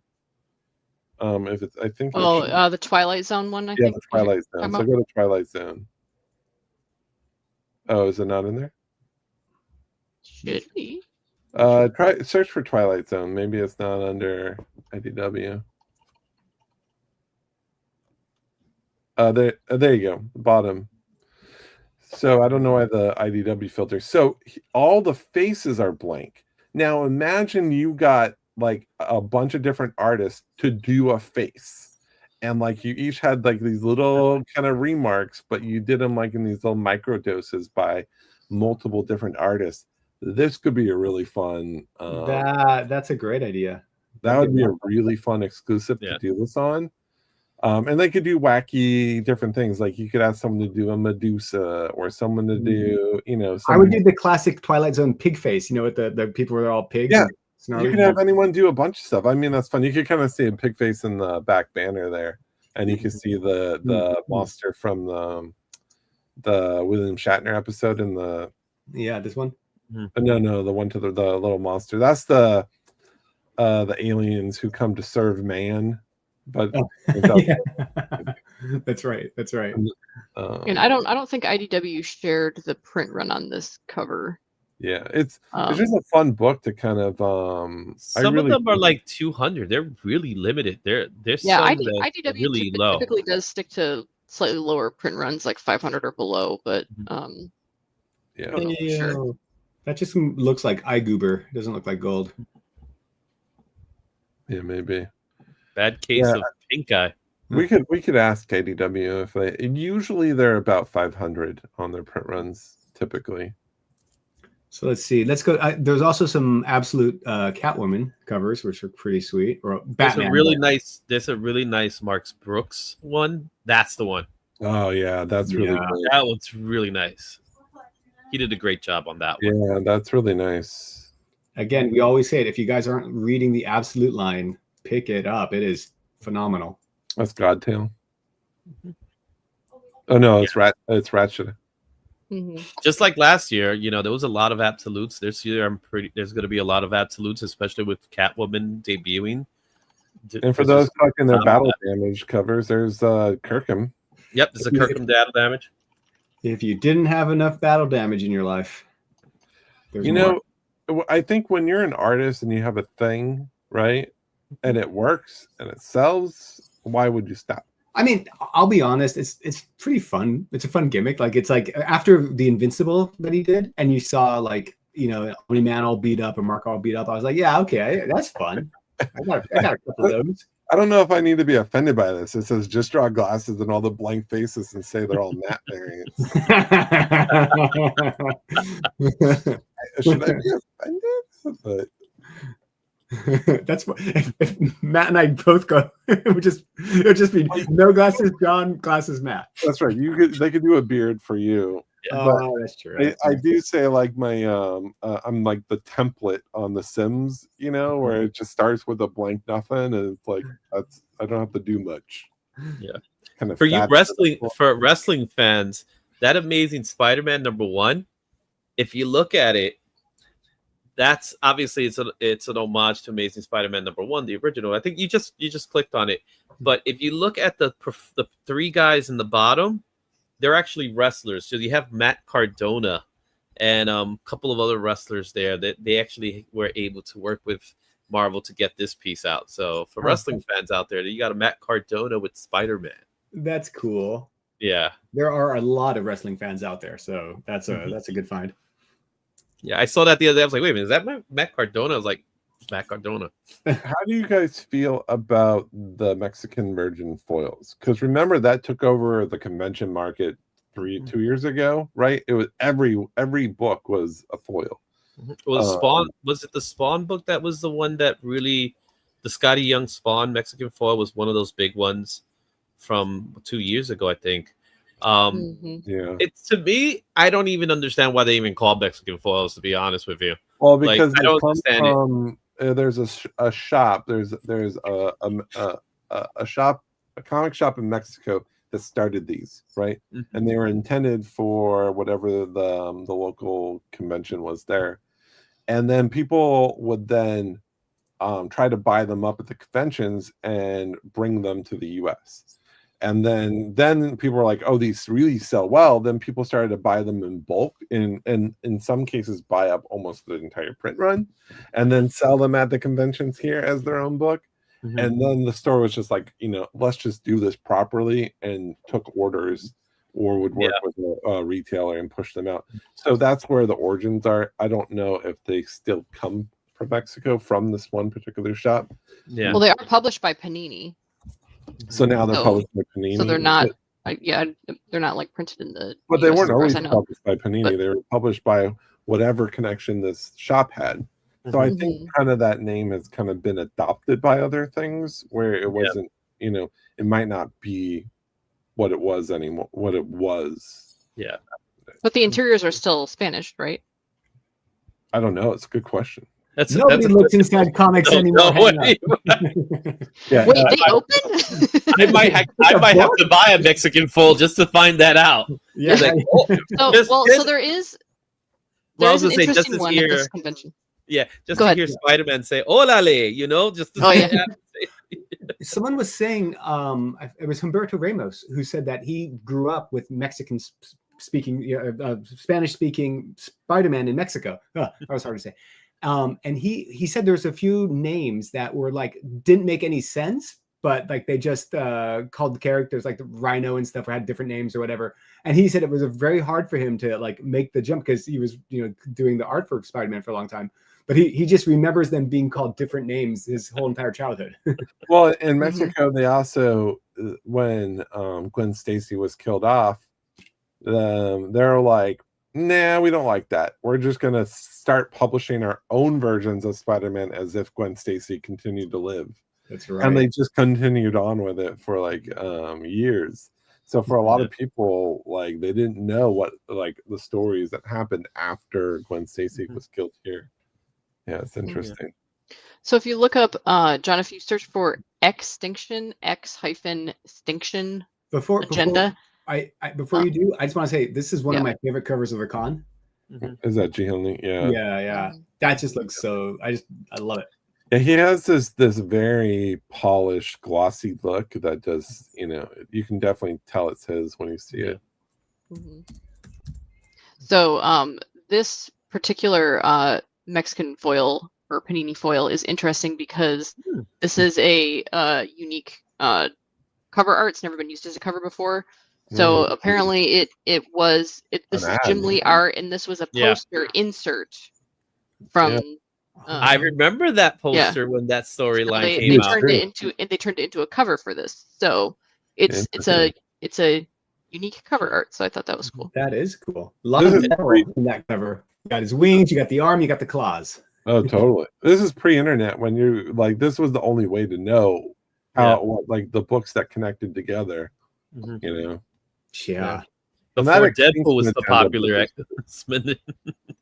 If it's, I think. The Twilight Zone one. I think. The Twilight Zone. So go to Twilight Zone. Oh, is it not in there? Should be. Search for Twilight Zone. Maybe it's not under IDW. There you go, the bottom. So I don't know why the IDW filter. So all the faces are blank. Now imagine you got like a bunch of different artists to do a face, and like you each had like these little kind of remarks, but you did them like in these little micro doses by multiple different artists. This could be a really fun. That's a great idea. That would be a really fun exclusive to do this on. And they could do wacky different things. Like you could ask someone to do a Medusa or someone to do, you know. I would do the classic Twilight Zone pig face, you know, with the people who are all pigs. Yeah, you could have anyone do a bunch of stuff. I mean, that's fun. You could kind of see a pig face in the back banner there, and you can see the monster from the William Shatner episode in the this one. No, the one to the little monster. That's the aliens who come to serve man. But that's right. And I don't think IDW shared the print run on this cover. Yeah, it's just a fun book to kind of some of them are like 200. They're really limited. They're IDW really low. Typically does stick to slightly lower print runs, like 500 or below. But sure. That just looks like iGoober. It doesn't look like gold. Yeah, maybe. Bad case of pink eye. We could ask IDW if they. Usually they're about 500 on their print runs typically. So let's see. Let's go. There's also some absolute Catwoman covers, which are pretty sweet. Or Batman. There's a really nice Marks Brooks one. That's the one. Oh yeah, that's really cool. That one's really nice. He did a great job on that one. Yeah, that's really nice. Again, we always say it. If you guys aren't reading the absolute line, pick it up. It is phenomenal. That's Godtail. Oh no, it's Ratchet. Just like last year, you know, there was a lot of absolutes. This year, there's going to be a lot of absolutes, especially with Catwoman debuting. And for those talking their battle damage covers, there's Kirkham. Yep, there's a Kirkham battle damage. If you didn't have enough battle damage in your life, you know, I think when you're an artist and you have a thing, right? And it works and it sells, why would you stop? I mean, I'll be honest, it's pretty fun. It's a fun gimmick. Like it's like after the Invincible that he did, and you saw like, you know, Omni-Man all beat up and Mark all beat up. I was like, yeah, okay, that's fun. I got a couple of those. I don't know if I need to be offended by this. It says just draw glasses and all the blank faces and say they're all matte variants. Should I be offended? But that's what if Matt and I both go. It would just be no glasses, John, glasses, Matt. That's right. They could do a beard for you. Oh, that's true. I do say like my I'm like the template on The Sims, you know, where it just starts with a blank nothing, and it's like I don't have to do much. Yeah. Kind of for you wrestling fans, that Amazing Spider-Man #1, if you look at it, that's obviously it's an homage to Amazing Spider-Man #1, the original. I think you just clicked on it, but if you look at the three guys in the bottom, they're actually wrestlers. So you have Matt Cardona and a couple of other wrestlers there that they actually were able to work with Marvel to get this piece out. So for wrestling fans out there, you got a Matt Cardona with Spider-Man. That's cool. Yeah, there are a lot of wrestling fans out there, so that's a good find. Yeah, I saw that the other day. I was like, wait a minute, is that Matt Cardona? I was like, Matt Cardona. How do you guys feel about the Mexican virgin foils? Because remember that took over the convention market 2 years ago, right? It was every book was a foil. Was Spawn? Was it the Spawn book that was the one that really, the Scotty Young Spawn Mexican foil was one of those big ones from 2 years ago, I think. Yeah, it's, to me, I don't even understand why they even call Mexican foils, to be honest with you. Well, because I don't understand it. There's a shop. There's a shop, a comic shop in Mexico that started these, right? And they were intended for whatever the local convention was there, and then people would then try to buy them up at the conventions and bring them to the U.S. And then people were like, oh, these really sell well. Then people started to buy them in bulk, and in some cases buy up almost the entire print run, and then sell them at the conventions here as their own book. And then the store was just like, let's just do this properly, and took orders or would work with a retailer and push them out. So that's where the origins are. I don't know if they still come from Mexico from this one particular shop. Well, they are published by Panini. So now they're published by Panini. So they're not, they're not like printed in the. But they US weren't always stores, published by Panini. They were published by whatever connection this shop had. So I think kind of that name has kind of been adopted by other things where it wasn't, it might not be what it was anymore, what it was. Yeah. But the interiors are still Spanish, right? I don't know. It's a good question. Nobody looks inside comics anymore. Wait, they open? I might have to buy a Mexican full just to find that out. Yeah. So there is. There's an interesting one hear, at this convention. Yeah, just to hear Spider-Man say "Olale," just to say that. Someone was saying, it was Humberto Ramos who said that he grew up with Mexican speaking, Spanish speaking Spider-Man in Mexico. That was hard to say. And he said there's a few names that were like didn't make any sense, but like they just called the characters like the Rhino and stuff, or had different names or whatever. And he said it was very hard for him to like make the jump because he was doing the art for Spider-Man for a long time. But he just remembers them being called different names his whole entire childhood. Well, in Mexico, they also, when Gwen Stacy was killed off, they're like, nah, we don't like that. We're just going to start publishing our own versions of Spider-Man as if Gwen Stacy continued to live. That's right. And they just continued on with it for like years. So for a lot of people, like they didn't know what like the stories that happened after Gwen Stacy was killed here. Yeah, it's interesting. So if you look up, John, if you search for Extinction, X-Extinction agenda. Before you do, I just want to say this is one of my favorite covers of the con. Is that G-Honey? Yeah. Yeah. That just looks so. I love it. Yeah, he has this very polished, glossy look that does, you can definitely tell it's his when you see it. So this particular Mexican foil or Panini foil is interesting because this is a unique cover art. It's never been used as a cover before. So apparently this is Jim Lee art, and this was a poster insert from. I remember that poster when that storyline came out. They turned it into a cover for this. So it's a unique cover art. So I thought that was cool. That is cool. A lot of metal in that cover. You got his wings, you got the arm, you got the claws. Oh, totally. This is pre-internet when you're like, this was the only way to know how like the books that connected together. Yeah. Before Deadpool was the popular X-Men.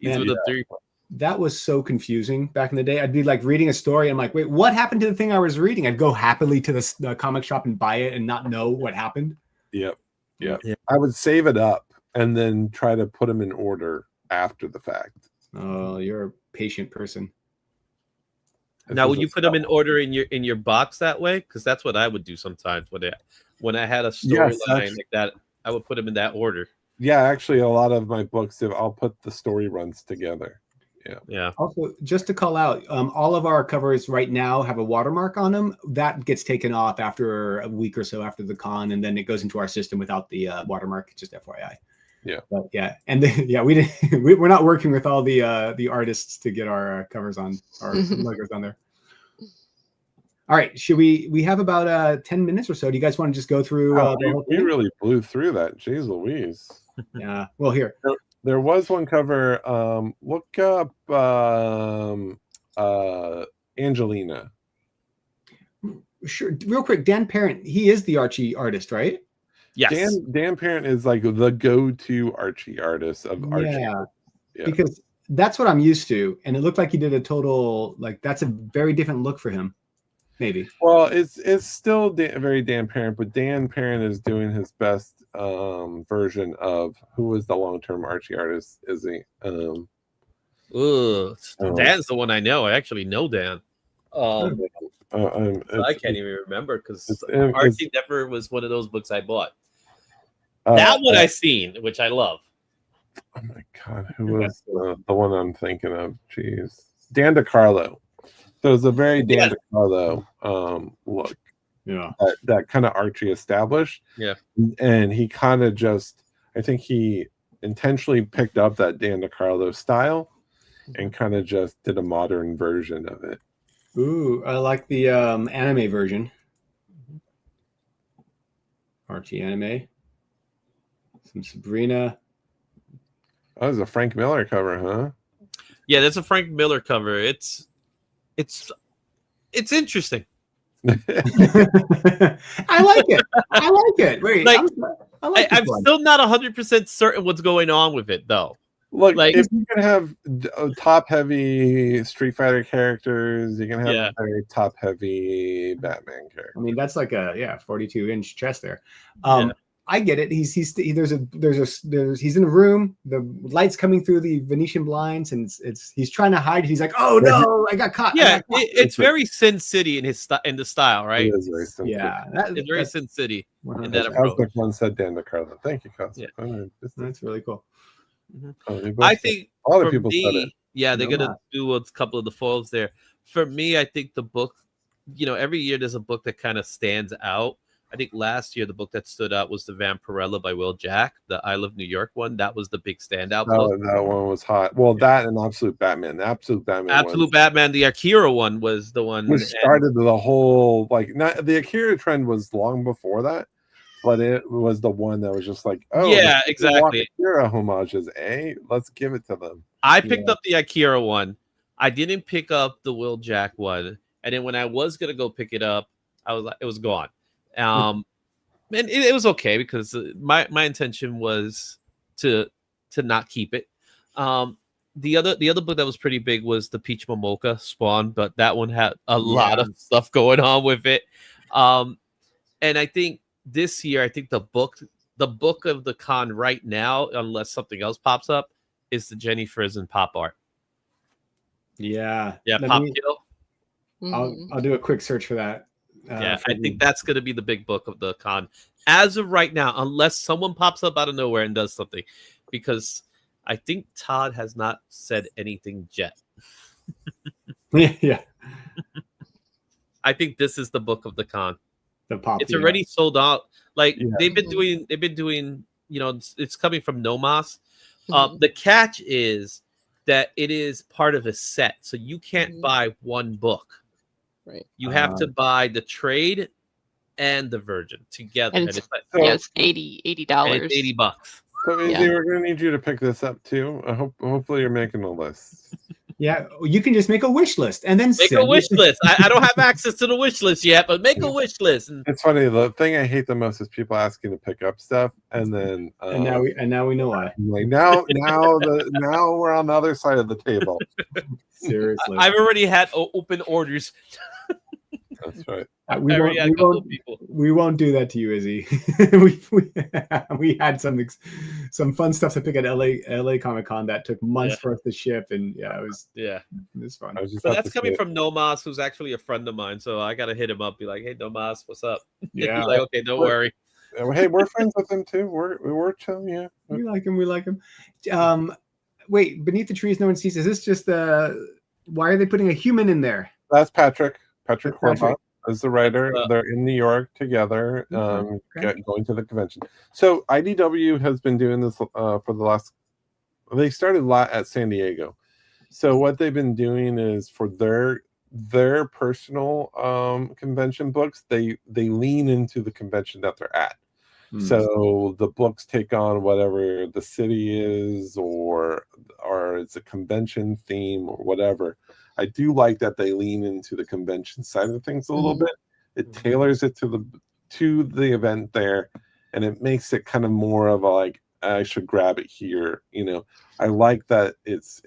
These were the three. That was so confusing back in the day. I'd be like reading a story. I'm like, wait, what happened to the thing I was reading? I'd go happily to the comic shop and buy it and not know what happened. Yep. I would save it up and then try to put them in order after the fact. Oh, you're a patient person. Now, would you put them in order in your box that way? Because that's what I would do sometimes when I had a storyline like that. I would put them in that order. Yeah, actually, a lot of my books, I'll put the story runs together. Yeah. Also, just to call out, all of our covers right now have a watermark on them. That gets taken off after a week or so after the con, and then it goes into our system without the watermark. Just FYI. Yeah. But and we're not working with all the artists to get our covers on our logos on there. All right, should we have about 10 minutes or so? Do you guys want to just go through? We really blew through that. Jeez Louise. Yeah. Well, here. There was one cover. Look up Angelina. Sure. Real quick, Dan Parent. He is the Archie artist, right? Yes. Dan Parent is like the go-to Archie artist of Archie. Yeah. Because that's what I'm used to, and it looked like he did a total that's a very different look for him. Maybe. Well, it's still very Dan Parent, but Dan Parent is doing his best version of who was the long-term Archie artist. Is he? Dan's the one I know. I actually know Dan. I can't even remember because Archie never was one of those books I bought. That one I seen, which I love. Oh my god, who was the one I'm thinking of? Jeez, Dan DeCarlo. So it's a very Yeah. Dan DeCarlo look. Yeah. That kind of Archie established. Yeah. And he kind of just, I think he intentionally picked up that Dan DeCarlo style and kind of just did a modern version of it. Ooh, I like the anime version. Archie anime. Some Sabrina. Oh, it was a Frank Miller cover, huh? Yeah, that's a Frank Miller cover. It's interesting. I like it. I like it. Wait, Like, I'm I'm still not 100% certain what's going on with it, though. Look, Like- if you can have top-heavy Street Fighter characters, you can have a very top-heavy Batman character. I mean, that's like a 42-inch chest there. Yeah. I get it. He's he's in a room. The light's coming through the Venetian blinds, and he's trying to hide. He's like, "Oh no, I got caught." Yeah, it's very Sin City in the style, right? It is very sensitive. Yeah, It's very Sin City in that As approach. Cosmic One said, Dan DeCarlo. Thank you, Cosmic. That's really cool. I think a lot of for people said it. me, yeah, they're No gonna math. do a couple of the foils there. For me, I think the book, every year there's a book that kind of stands out. I think last year the book that stood out was the Vampirella by Will Jack, the I Love New York one. That was the big standout book. That one was hot. Well, that and Absolute Batman. The Absolute Batman. Absolute Batman, the Akira one was the one. Which started the whole not the Akira trend was long before that, but it was the one that was just like, oh yeah, exactly. Akira homages, let's give it to them. I picked up the Akira one. I didn't pick up the Will Jack one, and then when I was gonna go pick it up, I was like, it was gone. And it was okay because my intention was to not keep it. The other book that was pretty big was the Peach Momoka Spawn, but that one had a lot of stuff going on with it. And I think this year, I think the book of the con right now, unless something else pops up, is the Jenny Frizen pop art. Yeah, Pop Kill. I'll do a quick search for that. I think that's going to be the big book of the con as of right now, unless someone pops up out of nowhere and does something, because I think Todd has not said anything yet. Yeah. I think this is the book of the con. The pop. It's already sold out. Like they've been doing. It's coming from Nomos. The catch is that it is part of a set, so you can't buy one book. Right. You have to buy the trade and the Virgin together. And it's $80. And it's $80. So Izzy, we're gonna need you to pick this up too. Hopefully you're making a list. Yeah, you can just make a wish list and then make a wish list. I don't have access to the wish list yet, but make a wish list. It's funny. The thing I hate the most is people asking to pick up stuff, and then and now we know why. Like now we're on the other side of the table. Seriously, I've already had open orders. That's right. We won't do that to you, Izzy. we had some fun stuff to pick at LA Comic Con that took months for us to ship, and it was fun. But that's coming from Nomos, who's actually a friend of mine, so I gotta hit him up, be like, "Hey, Nomos, what's up?" Yeah, he's like, "Okay, don't worry." Hey, we're friends with him too. We're chill, yeah. We like him. Wait, Beneath the Trees, No One Sees. Is this just why are they putting a human in there? That's Patrick Horvath is the writer. They're in New York together, going to the convention. So IDW has been doing this for the last. They started a lot at San Diego. So what they've been doing is for their personal convention books, they lean into the convention that they're at. So the books take on whatever the city is, or it's a convention theme or whatever. I do like that they lean into the convention side of things a little bit. It tailors it to the event there, and it makes it kind of more of a like, I should grab it here. I like that it's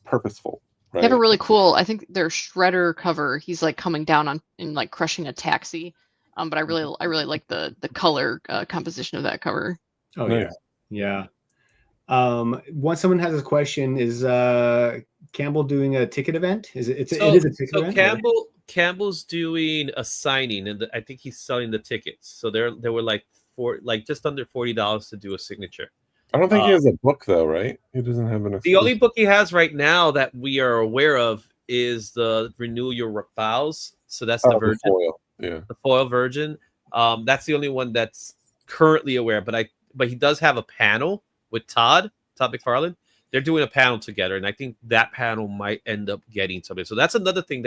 purposeful. Right? They have a really cool, I think their Shredder cover. He's like coming down and like crushing a taxi. But I really like the color composition of that cover. Oh nice. Yeah. Once someone has a question, is Campbell doing a ticket event? It is a ticket event? Campbell's doing a signing, and I think he's selling the tickets. So they were like just under $40 to do a signature. I don't think he has a book though, right? He doesn't have an. The only book he has right now that we are aware of is the Renew Your Vows. So that's Oh, the the version, foil. Yeah. the foil version. That's the only one that's currently aware. But he does have a panel with Todd McFarlane. They're doing a panel together, and I think that panel might end up getting something. So that's another thing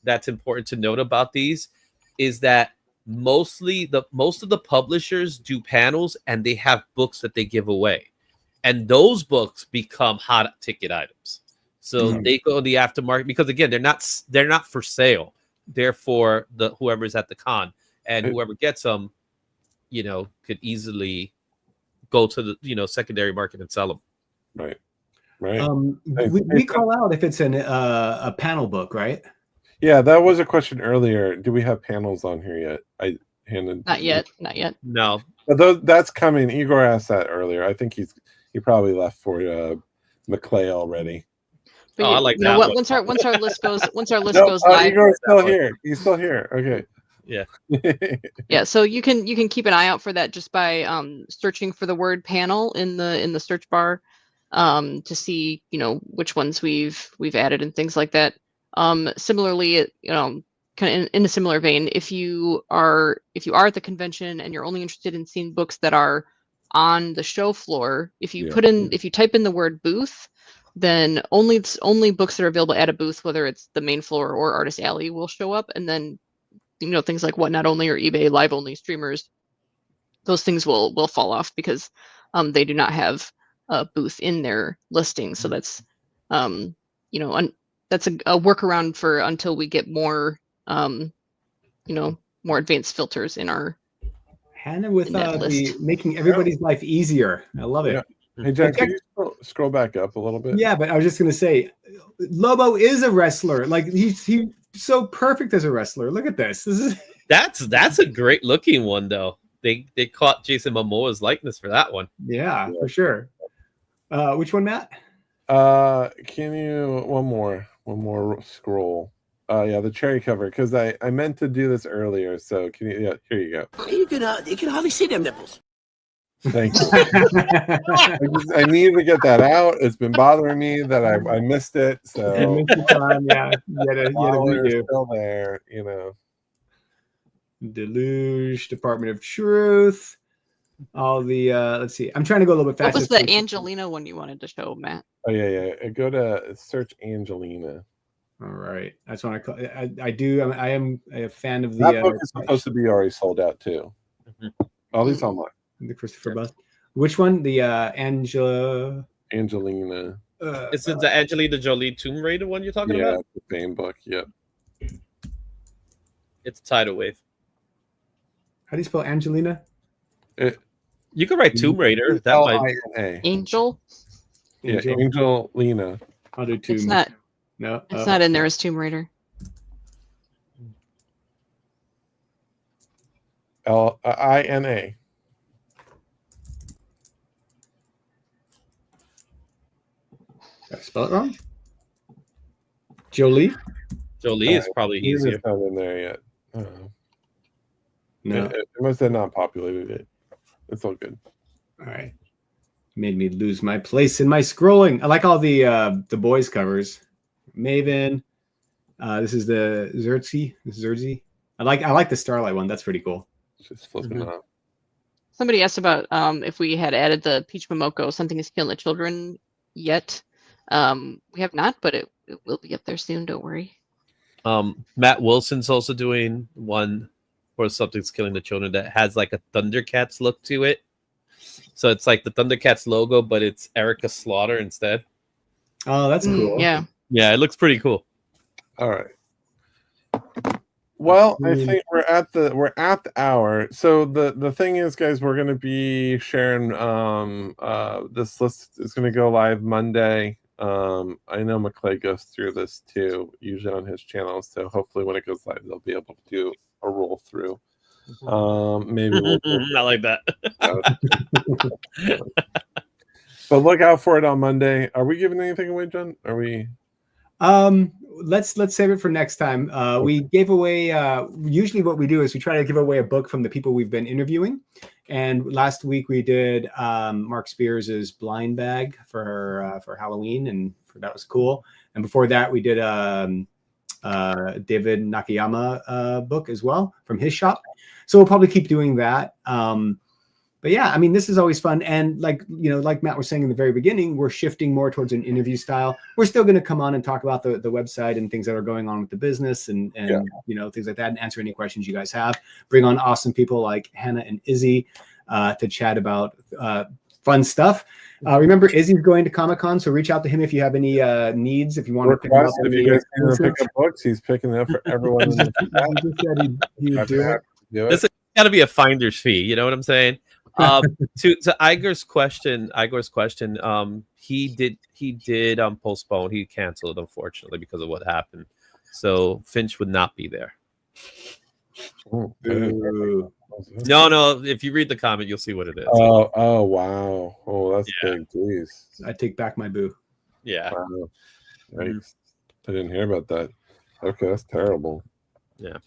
that's important to note about these is that most of the publishers do panels, and they have books that they give away, and those books become hot ticket items. So they go in the aftermarket because again, they're not for sale. They're for whoever's at the con, and whoever gets them, could easily go to the secondary market and sell them. Right. Right. We call out if it's a panel book, right? Yeah, that was a question earlier. Do we have panels on here yet? I handed. Not yet. No, But that's coming. Igor asked that earlier. I think he probably left for McClay already. But I like you that know what? one. Once our list goes Nope, live. Igor's still here. He's still here. Okay. Yeah. Yeah, so you can keep an eye out for that just by searching for the word panel in the search bar to see which ones we've added and things like that. Similarly, kind of in a similar vein, if you are at the convention and you're only interested in seeing books that are on the show floor, if you type in the word booth, then only books that are available at a booth, whether it's the main floor or Artist Alley, will show up, and then things like Whatnot Only or eBay Live Only streamers, those things will fall off because they do not have a booth in their listing. So that's that's a workaround for until we get more more advanced filters in our Hannah with that list. making everybody's life easier. I love it. Hey, Jack, can you scroll back up a little bit? Yeah, but I was just gonna say, Lobo is a wrestler. Like he's so perfect as a wrestler. Look at this. This is That's a great looking one though. They caught Jason Momoa's likeness for that one. yeah, for sure. Which one, Matt? Can you one more scroll? Yeah, the cherry cover, because I meant to do this earlier. So can you? Yeah, here you go. You can hardly see them nipples. Thank you. I needed to get that out. It's been bothering me that I missed it. So Yeah, you gotta redo. Still there, Deluge, Department of Truth, all the let's see. I'm trying to go a little bit faster. What was the Angelina one you wanted to show, Matt? Oh yeah. Go to search Angelina. All right, that's what I call. I am a fan of the. That book is supposed to be already sold out too. All these online. The Christopher Bust. Which one? The Angelina. Is it the Angelina Jolie Tomb Raider one you're talking about? Yeah, the Fame book. Yep. It's Tidal Wave. How do you spell Angelina? You could write Tomb Raider. That might Lina. Angel? Yeah, Angelina. I'll do Tomb. It's not. No, It's not in there as Tomb Raider. Lina. Did I spell it wrong? Jolie? Jolie is probably easier. It's not in there yet. No. It must have not populated it. It's all good. All right. Made me lose my place in my scrolling. I like all the boys covers. Maven. This is the Xerxes. I like the Starlight one. That's pretty cool. Just flipping it up. Somebody asked about if we had added the Peach Momoko, Something is Killing the Children yet. We have not, but it will be up there soon. Don't worry. Matt Wilson's also doing one for Something's Killing the Children that has like a Thundercats look to it. So it's like the Thundercats logo, but it's Erica Slaughter instead. Oh, that's cool. Yeah. Yeah, it looks pretty cool. All right. Well, I think we're at the hour. So the thing is, guys, we're going to be sharing this list is going to go live Monday. I know McClay goes through this too, usually on his channel. So hopefully when it goes live, they'll be able to do a roll through. Maybe we'll not like that. But look out for it on Monday. Are we giving anything away, John? Are we? let's save it for next time. We gave away. Usually, what we do is we try to give away a book from the people we've been interviewing. And last week we did Mark Spears's Blind Bag for Halloween, and that was cool. And before that, we did David Nakayama book as well from his shop. So we'll probably keep doing that. But yeah, I mean, this is always fun. And like Matt was saying in the very beginning, we're shifting more towards an interview style. We're still going to come on and talk about the website and things that are going on with the business and things like that, and answer any questions you guys have. Bring on awesome people like Hannah and Izzy to chat about fun stuff. Remember, Izzy's going to Comic-Con, so reach out to him if you have any needs. If you want to pick up if you guys want to pick up books, he's picking it up for everyone. He just said he would do it. This has got to be a finder's fee. You know what I'm saying? To Igor's question, he did postpone. He canceled, unfortunately, because of what happened. So Finch would not be there. Ooh. No. If you read the comment, you'll see what it is. Oh, wow. Oh, that's big. Jeez. I take back my boo. Yeah. Wow. Right. I didn't hear about that. Okay, that's terrible. Yeah.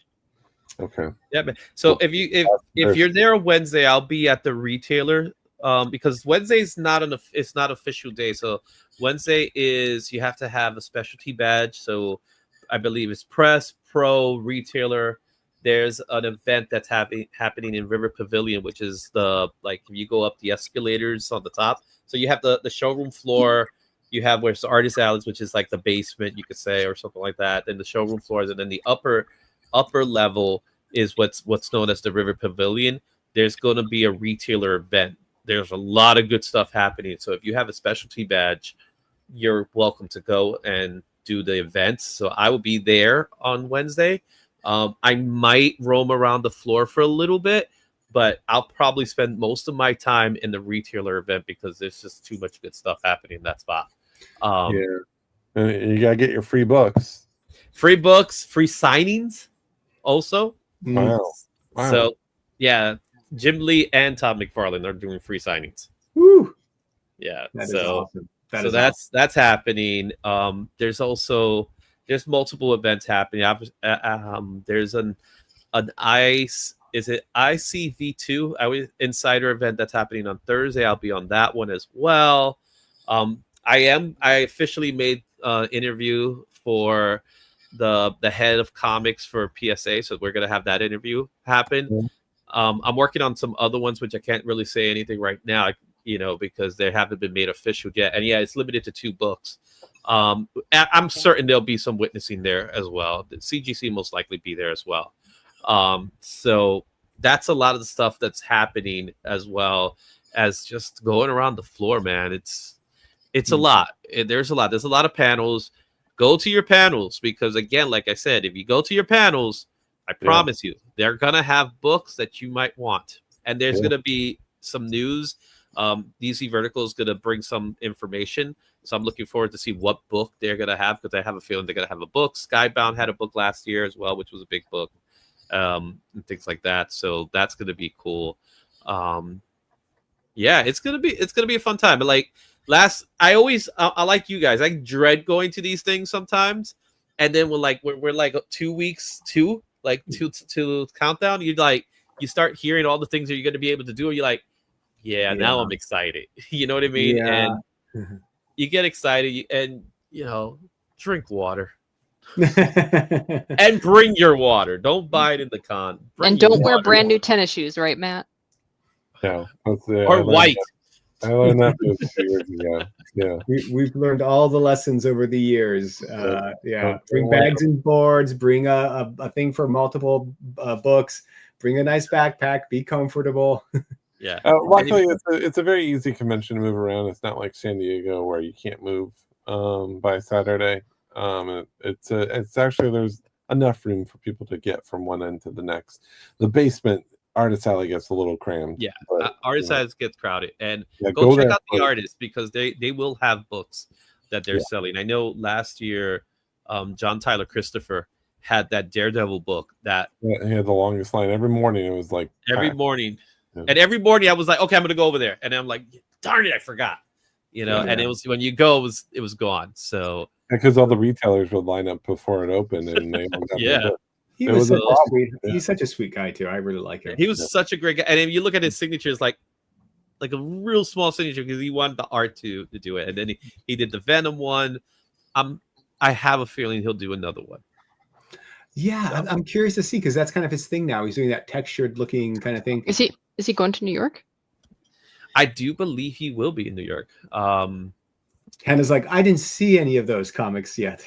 Okay. Yeah, man. So if you're there Wednesday, I'll be at the retailer because Wednesday's not it's not official day. So Wednesday is you have to have a specialty badge. So I believe it's press, pro, retailer. There's an event that's happening in River Pavilion, which is if you go up the escalators on the top. So you have the showroom floor. You have where's the artist alleys, which is like the basement, you could say, or something like that. Then the showroom floors, and then the upper level is what's known as the River Pavilion. There's going to be a retailer event. There's a lot of good stuff happening. So if you have a specialty badge, you're welcome to go and do the events. So I will be there on Wednesday. I might roam around the floor for a little bit, but I'll probably spend most of my time in the retailer event because there's just too much good stuff happening in that spot. And you got to get your free books. Free books, free signings also. Wow. So, yeah, Jim Lee and Todd McFarlane are doing free signings. Woo! Yeah. That is so awesome. That's happening. There's multiple events happening. There's an ICV2 insider event that's happening on Thursday. I'll be on that one as well. I officially made an interview for the head of comics for PSA, so we're gonna have that interview happen. I'm working on some other ones which I can't really say anything right now, because they haven't been made official yet. And yeah, it's limited to 2 books. I'm certain there'll be some witnessing there as well. The CGC most likely be there as well. So that's a lot of the stuff that's happening, as well as just going around the floor, man. It's a lot. There's a lot of panels. Go to your panels, because again, like I said, if you go to your panels, I promise you, they're gonna have books that you might want, and there's gonna be some news. DC Vertical is gonna bring some information, so I'm looking forward to see what book they're gonna have, because I have a feeling they're gonna have a book. Skybound had a book last year as well, which was a big book, and things like that. So that's gonna be cool. Yeah, it's gonna be a fun time. But I like you guys. I dread going to these things sometimes, and then we're like 2 weeks to countdown. You start hearing all the things that you're going to be able to do, and you're like, now I'm excited. You know what I mean? Yeah. And you get excited, and drink water. And bring your water. Don't buy it in the con. And don't wear brand new tennis shoes, right, Matt? Yeah, or white. I learned that a few years ago. Yeah, we've learned all the lessons over the years. Bring bags and boards. Bring a thing for multiple books. Bring a nice backpack. Be comfortable. Yeah. Luckily, it's a very easy convention to move around. It's not like San Diego where you can't move by Saturday. It's actually, there's enough room for people to get from one end to the next. The basement artist alley gets a little cramped. Yeah, artist alley gets crowded, and go check out the artists, because they will have books that they're selling. I know last year, John Tyler Christopher had that Daredevil book that he had the longest line. Every morning it was like morning. And every morning I was like, okay, I'm gonna go over there, and I'm like, darn it, I forgot. And it was when you go, it was gone. So Because all the retailers would line up before it opened, and they all got Yeah. He It was was a such a problem. sweet. Yeah. He's such a sweet guy too. I really like him. He was such a great guy. And if you look at his signature, it's like a real small signature because he wanted the art to do it. And then he did the Venom one. I have a feeling he'll do another one. Yeah, I'm curious to see because that's kind of his thing now. He's doing that textured looking kind of thing. Is he going to New York? I do believe he will be in New York. Hannah's like, I didn't see any of those comics yet.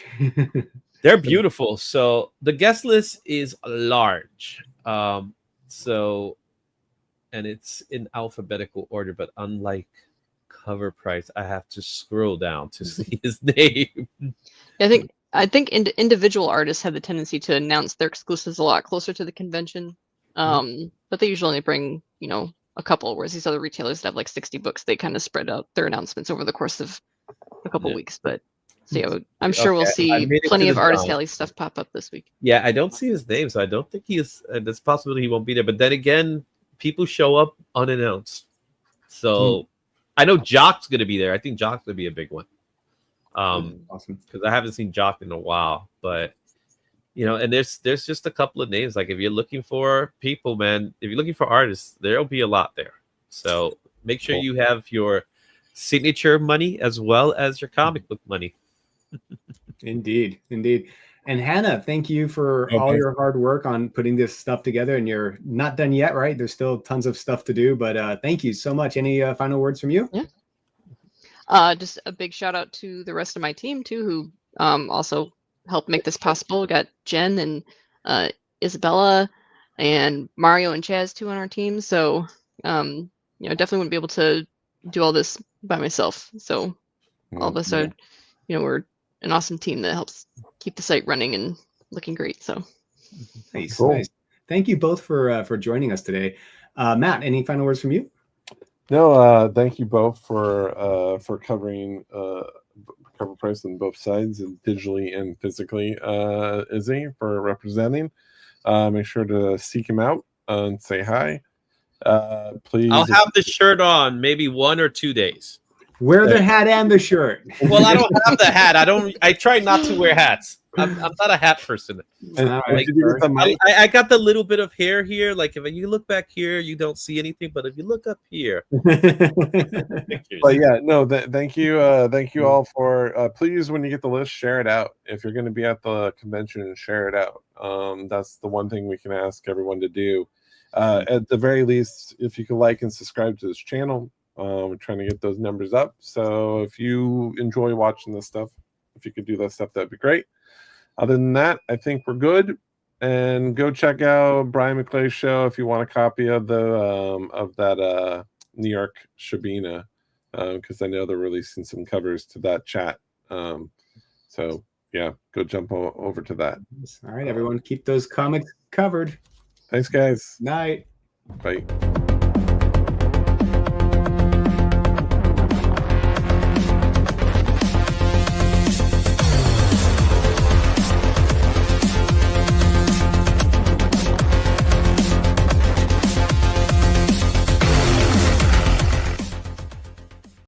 They're beautiful. So the guest list is large. And it's in alphabetical order, but unlike Cover Price, I have to scroll down to see his name. I think individual artists have the tendency to announce their exclusives a lot closer to the convention. But they usually only bring, a couple, whereas these other retailers that have like 60 books, they kind of spread out their announcements over the course of a couple weeks. But so I'm sure we'll see plenty of Artist Alley stuff pop up this week. Yeah, I don't see his name, so I don't think he is. There's a possibility he won't be there. But then again, people show up unannounced. So I know Jock's going to be there. I think Jock's going to be a big one. Awesome. Because I haven't seen Jock in a while. But, and there's just a couple of names. Like if you're looking for people, man, if you're looking for artists, there'll be a lot there. So make sure you have your signature money as well as your comic book money. Indeed. And Hannah, thank you for all your hard work on putting this stuff together. And you're not done yet, right? There's still tons of stuff to do, but thank you so much. Any final words from you? Yeah. Just a big shout out to the rest of my team too, who also helped make this possible. We got Jen and Isabella and Mario and Chaz too on our team. So definitely wouldn't be able to do all this by myself. So all of us are, we're an awesome team that helps keep the site running and looking great. So nice. Thank you both for joining us today. Matt, any final words from you? No, thank you both for covering Cover Price on both sides, and digitally and physically. Izzy, for representing. Make sure to seek him out and say hi. Please. I'll have the shirt on maybe 1 or 2 days. Wear the hat and the shirt. Well, I don't have the hat. I try not to wear hats. I'm not a hat person. I got the little bit of hair here. Like if you look back here, you don't see anything. But if you look up here, but yeah, no. Thank you all for. Please, when you get the list, share it out. If you're going to be at the convention, share it out. That's the one thing we can ask everyone to do. At the very least, if you can like and subscribe to this channel. We're trying to get those numbers up. So if you enjoy watching this stuff, if you could do that stuff, that'd be great. Other than that, I think we're good. And go check out Brian McClay's show if you want a copy of that New York Shabina, because I know they're releasing some covers to that chat. So yeah, go jump over to that. All right, everyone, keep those comics covered. Thanks, guys. Night. Bye.